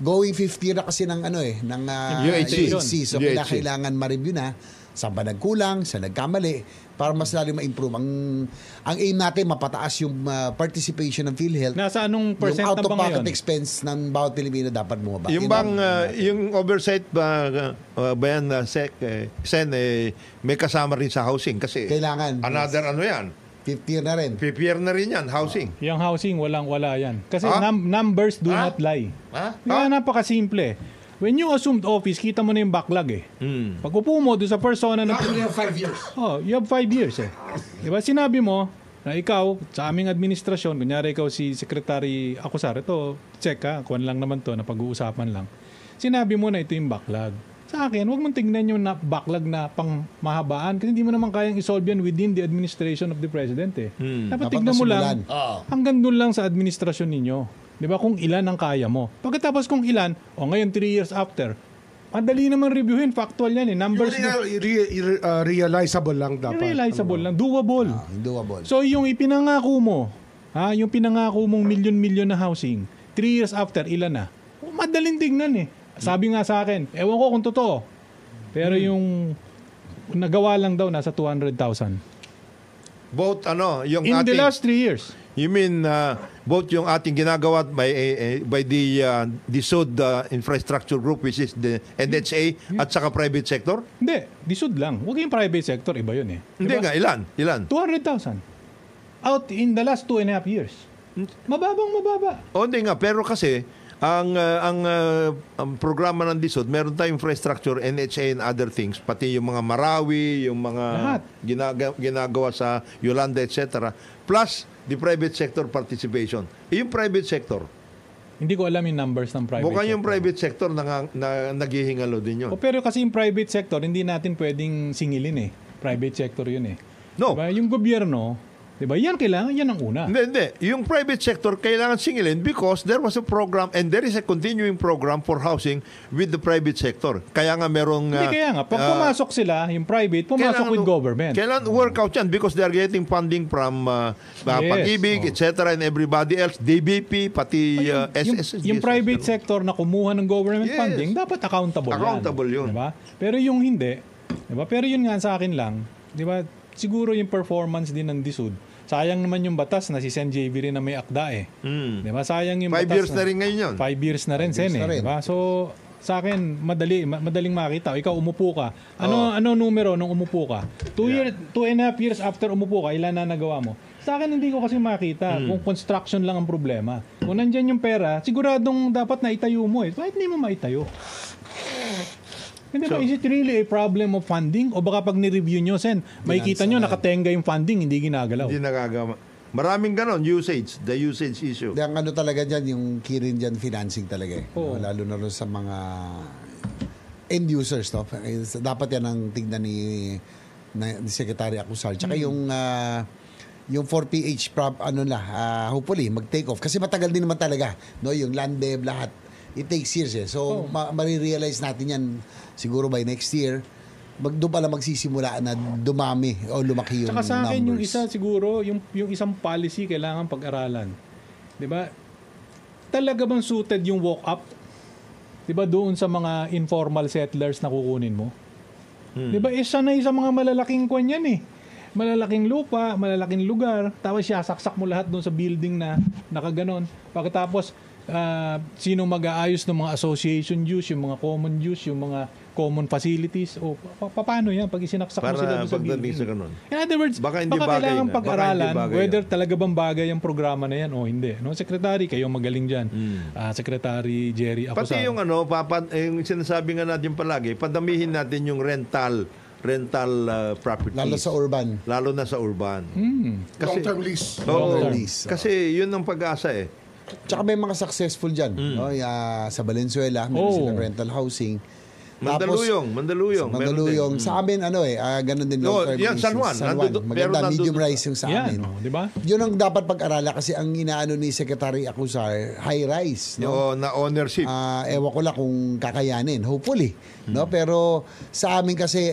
going 50 year na kasi ng ng UHC. So kailangan ma-review na saan ba nagkulang, saan nagkamali para mas lalo ma-improve. Ang aim natin, mapataas yung participation ng PhilHealth. Nasa anong percent na ba ngayon? Yung out-of-pocket expense ng bawat Pilipino dapat bumaba. Yung bang, yung oversight ba yan, Sen, may kasama rin sa housing? Kasi kailangan. Another yan. 50 year na rin. 50 year na rin yan, housing. Yung housing, wala yan. Kasi numbers do not lie. Kaya napakasimple. When you assumed office, kita mo na yung backlog Pag upo mo doon sa persona na... You have 5 years. You have 5 years Diba? Sinabi mo na ikaw, sa aming administrasyon, kunyari ikaw si Secretary Acosar, ito, check kuwan lang naman to, na pag-uusapan lang. Sinabi mo na ito yung backlog. Sa akin, huwag mong tignan yung backlog na pang mahabaan kasi hindi mo naman kayang isolve yan within the administration of the President Dapat tignan mo lang, hanggang doon lang sa administrasyon ninyo. Di ba? Kung ilan ang kaya mo. Pagkatapos kung ilan, ngayon 3 years after, madali naman reviewin. Factual yan eh. Numbers. Realizable lang dapat. Realizable lang. Doable. Doable. So yung ipinangako mo, yung pinangako mong milyon-milyon na housing, 3 years after, ilan na? Madaling tignan eh. Sabi nga sa akin, ewan ko kung totoo. Pero yung nagawa lang daw nasa 200,000. Both yung In the ating, last 3 years. you mean both yung ating ginagawa by the DSUD infrastructure group, which is the NHA, at saka private sector? Hindi, disud lang. Huwag yung private sector, iba yun eh. Hindi nga, ilan? 200,000. Out in the last 2.5 years. Mababa. O hindi nga, pero kasi ang programa ng DSUD, meron tayong infrastructure, NHA and other things, pati yung mga Marawi, yung mga Lahat. ginagawa sa Yolanda, etc. Plus the private sector participation. Yung private sector, Hindi ko alam yung numbers ng private mukhang sector. yung private sector na naghihingalo din yun. Pero kasi yung private sector, hindi natin pwedeng singilin eh. Private sector yun eh. No. Diba? Yung gobyerno, diba? Yan kailangan, yan ang una. Hindi. Yung private sector kailangan singilin because there was a program and there is a continuing program for housing with the private sector. Kaya nga merong... Hindi kaya nga, pag pumasok sila, yung private, pumasok with government. Kailangan work out yan because they are getting funding from Pag-ibig, etc. and everybody else, DBP, pati SSG. Yung private sector na kumuha ng government Yes. funding, dapat accountable yan. Accountable yun. Diba? Pero yung hindi, diba? Pero yun nga sa akin lang, diba? Siguro yung performance din ng DSUD. Sayang naman yung batas na si Sen JV rin na may akda eh. Diba? Sayang yung 5 batas years na rin ngayon yun. 5 years na rin, Sen eh. na rin. Diba? So, sa akin, madaling makita. Ikaw, umupo ka. Ano numero nung umupo ka? 2.5 years after umupo ka, ilan na nagawa mo? Sa akin, hindi ko kasi makita kung construction lang ang problema. Kung nandyan yung pera, siguradong dapat na itayo mo eh. Bakit hindi mo maitayo? Hindi ba, is it really a problem of funding? O baka pag ni-review nyo, Sen, makikita nyo, nakatenga yung funding, hindi ginagalaw. Hindi nagagawa. Maraming ganon, the usage issue. Ang ano talaga dyan, yung key rin dyan, financing talaga eh. Oo. Lalo na rin sa mga end users, no? Dapat yan ang tignan ni Secretary Acusar. Tsaka yung 4PH hopefully mag-take off. Kasi matagal din naman talaga, no? Yung land dev, lahat. It takes years eh. So, marirealize natin yan siguro by next year. Doon pala magsisimula na dumami o lumaki yung Tsaka sa akin, numbers. yung isa siguro, yung isang policy kailangan pag-aralan. Di ba? Talaga bang suited yung walk-up? Di ba doon sa mga informal settlers na kukunin mo? Di ba? Isa na sa mga malalaking kwan yan eh. Malalaking lupa, malalaking lugar, tapos saksak mo lahat doon sa building na nakaganon. Pagkatapos, sino mag-aayos ng mga association use, yung mga common use, yung mga common facilities, o paano yan pag isinaksak mo sila doon sa building? Sa ganun. In other words, Baka hindi bagay kailangan na. pag-aralan Baka hindi bagay whether talaga bang bagay ang programa na yan o hindi. No, Secretary, kayo magaling dyan. Secretary Jerry Acusar. Pati yung yung sinasabi nga natin palagi, padamihin natin yung rental properties. Lalo na sa urban. Kasi, Long-term lease. Long-term lease. Kasi yun ang pag-asa eh. Tsaka may mga successful dyan. No? Sa Valenzuela, meron silang rental housing. Mandaluyong. Sa amin, ganun din long-term yan, lease. San Juan. Maganda, medium rise yung sa amin. Di ba? Yun ang dapat pag-arala kasi ang inaano ni Secretary Acusar, high rise. No? Na ownership. Ewan ko lang kung kakayanin. Hopefully. No? Pero sa amin kasi,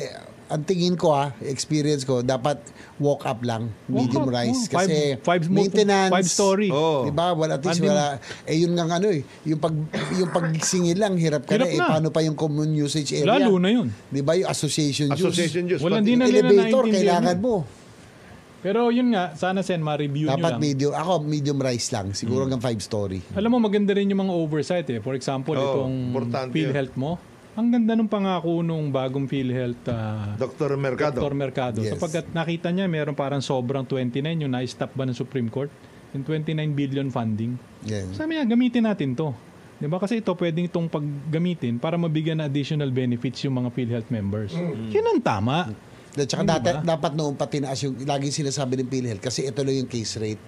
ang tingin ko experience ko, dapat walk up lang, medium Walk up, rise. Kasi five maintenance, 5-story. Diba? At least wala. Yun nga yung pagsingil lang, hirap ka Hirap na. na. Paano pa yung common usage area? Lalo na yun. Diba? Yung association use. Wala din Yung na nila elevator, naintindihan kailangan yun. mo. Pero yun nga, sana Sen, ma-review nyo Dapat lang. medium rise lang. Siguro hanggang 5-story. Alam mo, maganda rin yung mga oversight eh. For example, itong importante PhilHealth mo. Ang ganda ng pangako nung bagong PhilHealth Dr. Mercado. Yes. Sapagkat nakita niya, meron parang sobrang 29 yung na-stop ba ng Supreme Court? Yung 29 billion funding. Yan. Sabi niya, gamitin natin to. Diba? Kasi ito pwedeng itong paggamitin para mabigyan na additional benefits yung mga PhilHealth members. Yun ang tama. At saka dapat noon pa tinaas yung laging sinasabi ng PhilHealth kasi ito lang yung case rate.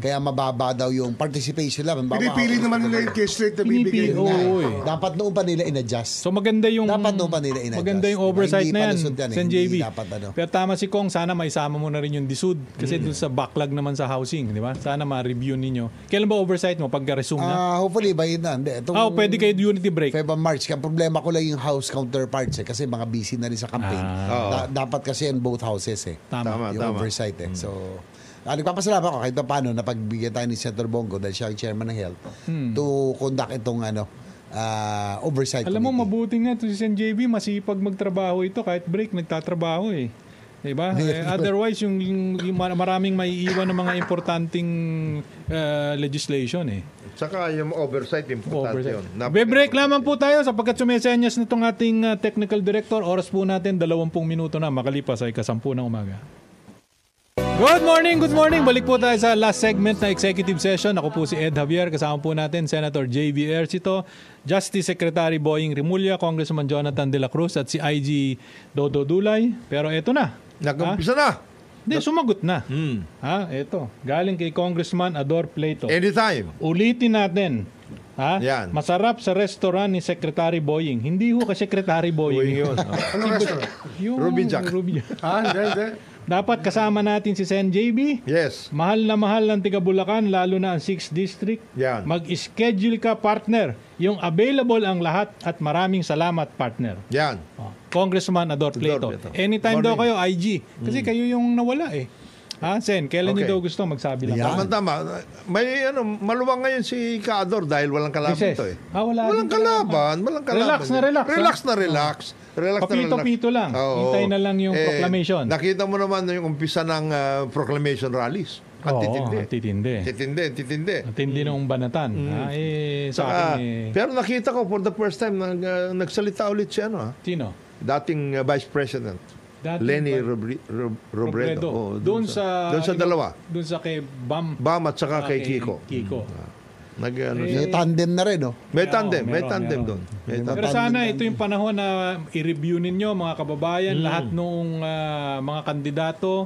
Kaya mababa daw yung participation lang. Pinipili naman nila yung case rate na bibigay. Dapat noon pa nila in-adjust. So maganda yung dapat noon pa nila in-adjust. Maganda yung oversight na yan, Sen JB. Pero tama si Kong, sana maisama mo na rin yung DSUD kasi dun sa backlog naman sa housing, di ba? Sana ma-review ninyo. Kailan ba oversight mo? Pag-resume na? Hopefully by na. Pwede kayo unity break. February, March. Ang problema ko lang yung house counterparts kasi mga busy na rin sa campaign. Dapat kasi in both houses Tama. yung oversight So, nagpapasalamat ako kahit pa paano napagbigyan tayo ni Senator Bongo dahil siya ang chairman ng health to conduct itong oversight. Alam mo, mabuti nga ito si Sen JB, masipag magtrabaho ito kahit break, nagtatrabaho Diba? Otherwise, yung maraming maiiwan ng mga importanting legislation Saka yung oversight, importante yun. Be-break lamang po tayo sapagkat sumesenyas na itong ating technical director. Oras po natin, 20 minuto na makalipas ay 10 ng umaga. Good morning! Balik po tayo sa last segment na executive session. Ako po si Ed Javier. Kasama po natin Senator J.B. Ercito, Justice Secretary Boying Rimulya, Congressman Jonathan De La Cruz at si IG Dodo Dulay. Pero eto na. Nag-umpisa na. Hindi, sumagot na. Ito. Galing kay Congressman Ador Plato. Anytime. Ulitin natin. Yan. Masarap sa restaurant ni Secretary Boying. Hindi ho ka Secretary Boying. Yun. Anong restaurant? Ruby Jack. Hindi. Dapat kasama natin si Sen JB. Yes. Mahal na mahal ng tiga Bulacan, lalo na ang 6th District. Yan. Mag-schedule ka, partner. Yung available ang lahat at maraming salamat, partner. Yan. Congressman Ador Plato. Anytime daw kayo, IG. Kasi kayo yung nawala Sen, kailan niyo daw gusto magsabi lang? Tama. May maluwang ngayon si Kaador dahil walang kalaban to walang kalaban. Relax na relax. Papito-pito lang. Hintay na lang yung proclamation. Nakita mo naman yung umpisa ng proclamation rallies. At titindi. Titindi ng banatan. Pero nakita ko for the first time nagsalita ulit si Sino? Dating Vice President. Lenny Robredo. Doon sa dalawa. Doon sa kay Bam at saka kay Kiko. May tandem na rin, May tandem doon. Pero sana ito yung panahon na i-review ninyo, mga kababayan, lahat nung mga kandidato,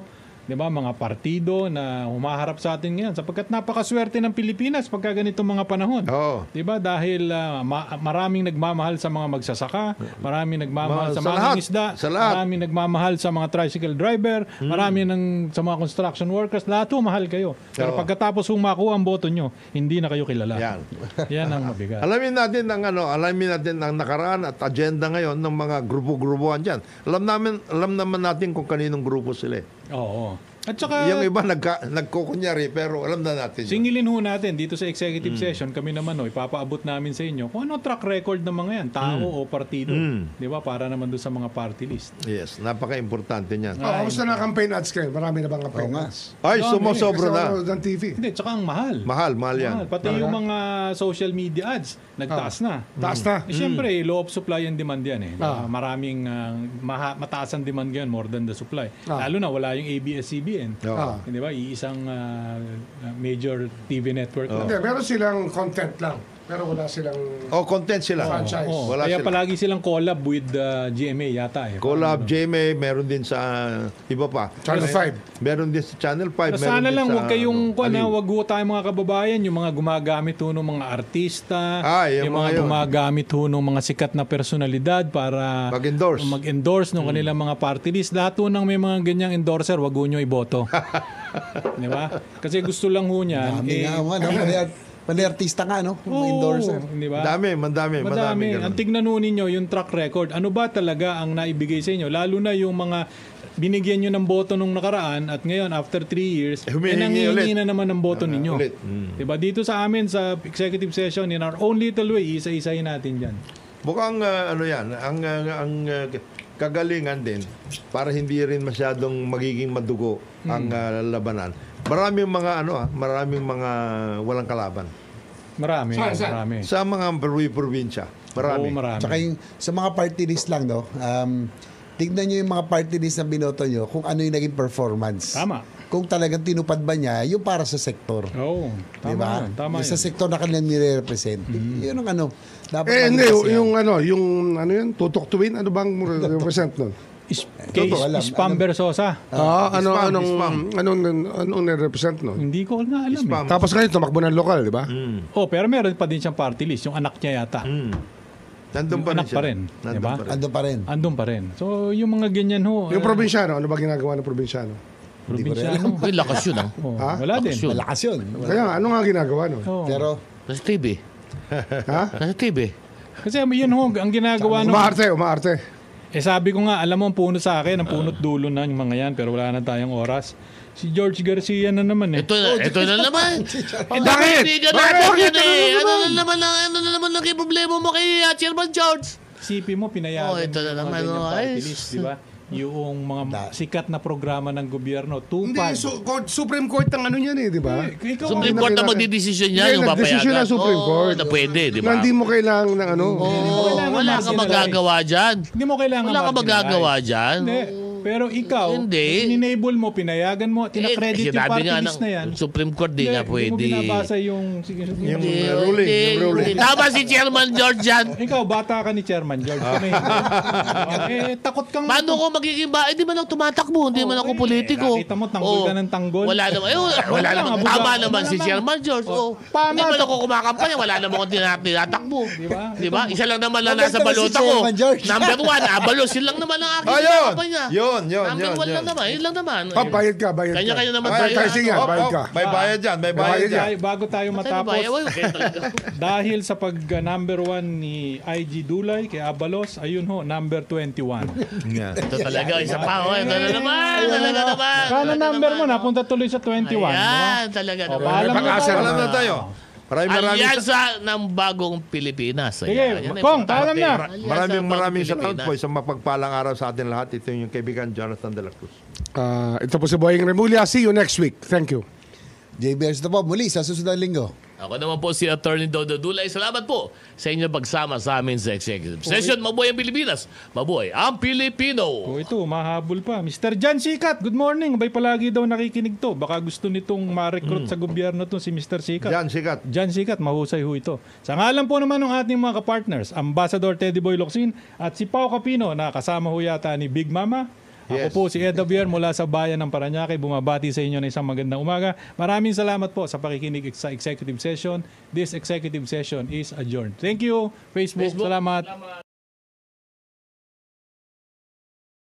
di ba, mga partido na humaharap sa atin ngayon. Sapagkat napakaswerte ng Pilipinas pagka ganitong mga panahon. Di ba? Dahil maraming nagmamahal sa mga magsasaka, maraming nagmamahal sa mga isda, maraming nagmamahal sa mga tricycle driver, maraming sa mga construction workers. Lahat mahal kayo. Pero pagkatapos makuha ang boto nyo, hindi na kayo kilala. Yan ang mabigat. Alamin natin ang nakaraan at agenda ngayon ng mga grupo-grupuhan dyan. Alam naman natin kung kaninong grupo sila. Oo. At saka, yung iba nagkukunyari pero alam na natin. Singilin ho natin dito sa executive session, kami naman ipapaabot namin sa inyo kung ano track record ng mga yan, tao o partido. Di ba? Para naman doon sa mga party list. Yes, napaka-importante niyan. Kamusta na campaign ads kayo? Marami na bang campaign ads? Ay, sumosobra na. Ng TV. Hindi, tsaka ang mahal. Mahal yan. Pati yung mga social media ads, nagtaas na. Taas na. Siyempre, law of supply and demand yan Maraming mataas ang demand yan more than the supply. Lalo na wala yung ABS-CBN. Di ba? Iisang major TV network lang. Hindi, meron silang content lang. Pero wala silang content sila. Franchise. Wala Kaya sila. palagi silang collab with GMA yata. Collab, GMA, meron din sa iba pa. Channel 5. Meron din sa Channel 5. Sana lang wag kayong wag tayong mga kababayan, yung mga gumagamit ng mga artista, yung mga gumagamit ng mga sikat na personalidad para mag-endorse ng kanilang mga party list. Lahat ng may mga ganyang endorser, wag nyo iboto. Di ba? Kasi gusto lang ho niyan. Pali artista nga, endorser. Diba? Madami. Ang tignan nun ninyo, yung track record, ano ba talaga ang naibigay sa inyo? Lalo na yung mga binigyan nyo ng boto nung nakaraan at ngayon, after 3 years, nangihingi na naman ng boto ninyo. Diba? Dito sa amin, sa executive session, in our own little way, isa-isahin natin dyan. Mukhang, ang kagalingan din, para hindi rin masyadong magiging madugo ang labanan. Maraming mga walang kalaban. Marami. Sa mga probinsya. Marami. Tsaka sa mga party list lang, tignan nyo yung mga party list na binoto nyo kung ano yung naging performance. Tama. Kung talagang tinupad ba niya, yung para sa sektor. Tama. Tama sa sektor na kanilang nire-represent. Yun ang dapat hindi, yung tutok tuwin, ano bang represent nun? Kay Alam. Spam Versosa. Anong nire-represent no? Hindi ko na alam eh. Tapos ngayon, tumakbo ng lokal, di ba? Oh, pero meron pa din siyang party list. Yung anak niya yata. Nandun pa rin Anak siya. pa rin. Diba? Ando pa rin. Andun pa rin. So, yung mga ganyan ho. Yung probinsyano, ano ba ginagawa ng probinsyano? Probinsyano. May lakas yun, ah. Oh, Ha? wala din. Yun. Malakas yun. Kaya nga, ano nga ginagawa no? Oh. Pero, Nasa TV. Ha? Nasa TV. Kasi yun ho, ang ginagawa nung... Umaarte. sabi ko nga, alam mo, ang punot sa akin, ang punot dulo na yung mga yan, pero wala na tayong oras. Si George Garcia na naman eh. Ito na naman. Bakit? Bakit? Ano na naman ang problema mo kay Chairman George? Isipin mo, pinayagan Ito na yung mga naman. ganyang party Ay, list, di ba? Yung mga sikat na programa ng gobyerno, Hindi, tupad. Supreme Court ang ano niyan eh, di ba? Ikaw, Supreme Court na magdidesisyon niya yung nagdesisyon papayagan. ng Supreme Court. Na pwede, di ba? Na hindi mo kailangan ng ano. kailangan Wala ka marginalize. magagawa dyan. Hindi mo kailangan Wala ka marginalize. magagawa dyan. Hindi. Pero ikaw, Hindi. in-enable mo, pinayagan mo, tinakredit yung sinabi party nga list na yan. Supreme Court di na Hindi mo pwede. binabasa yung ruling. Tama si Chairman George yan. Ikaw, bata ka ni Chairman George. Kami, takot kang... Paano ko magiging ba? Hindi man ako tumatakbo, hindi man ako politiko. Nakita mo, tanggol ka ng tanggol. Wala naman. Wala naman. abogado. Tama naman Wala si naman. Chairman George. Tama. Hindi man ako kumakampanya. Wala naman akong tinatakbo. Di ba? Isa lang naman na nasa Maganda balota si ko. Chairman George. Number 1, Abalos. Yun lang naman ang aking Ayun! kinakampanya. Yun. Number 1 lang naman. Yun lang naman. Bayad ka. Kanya-kanya naman Ay, tayo. sige, bayad ka. May bayad dyan. May bayad dyan. Bago tayo matapos, Matapos. dahil sa pag number 1 ni IG Dulay kay Abalos, ayun ho, number 21. Ito talaga. Isa pa. Ito na naman. Talaga naman. Kala number mo, napunta tuloy sa 21. Ayan. Talaga naman. Alam mo pag-asa tayo. Alam na tayo. Maraming Alyansa ng bagong Pilipinas. Sige, Ayan, yan Kong, importante. paalam na. Alyansa ng bagong maraming Pilipinas. salamat po. Isang mapagpalang araw sa atin lahat. Ito yung kaibigan Jonathan de la Cruz. Ito po si Boying Remulla. See you next week. Thank you. JBRs na po muli sa susunod na linggo. Ako naman po si Attorney Dodo Dulay. Salamat po sa inyo pagsama sa amin sa Executive Session. Mabuhay ang Pilipinas. Mabuhay ang Pilipino. Ito, mahabol pa. Mr. John Sikat, good morning. Abay palagi daw nakikinig to. Baka gusto nitong ma-recruit sa gobyerno to si Mr. Sikat. Yan, sikat. John Sikat, mahusay ho ito. Sa ngalan po naman ng ating mga kapartners, Ambassador Teddy Boy Locsin at si Pao Capino na kasama ho yata ni Big Mama. Ako Yes. po si Ed Javier mula sa bayan ng Parañaque. Bumabati sa inyo na isang magandang umaga. Maraming salamat po sa pakikinig sa executive session. This executive session is adjourned. Thank you, Facebook. Salamat.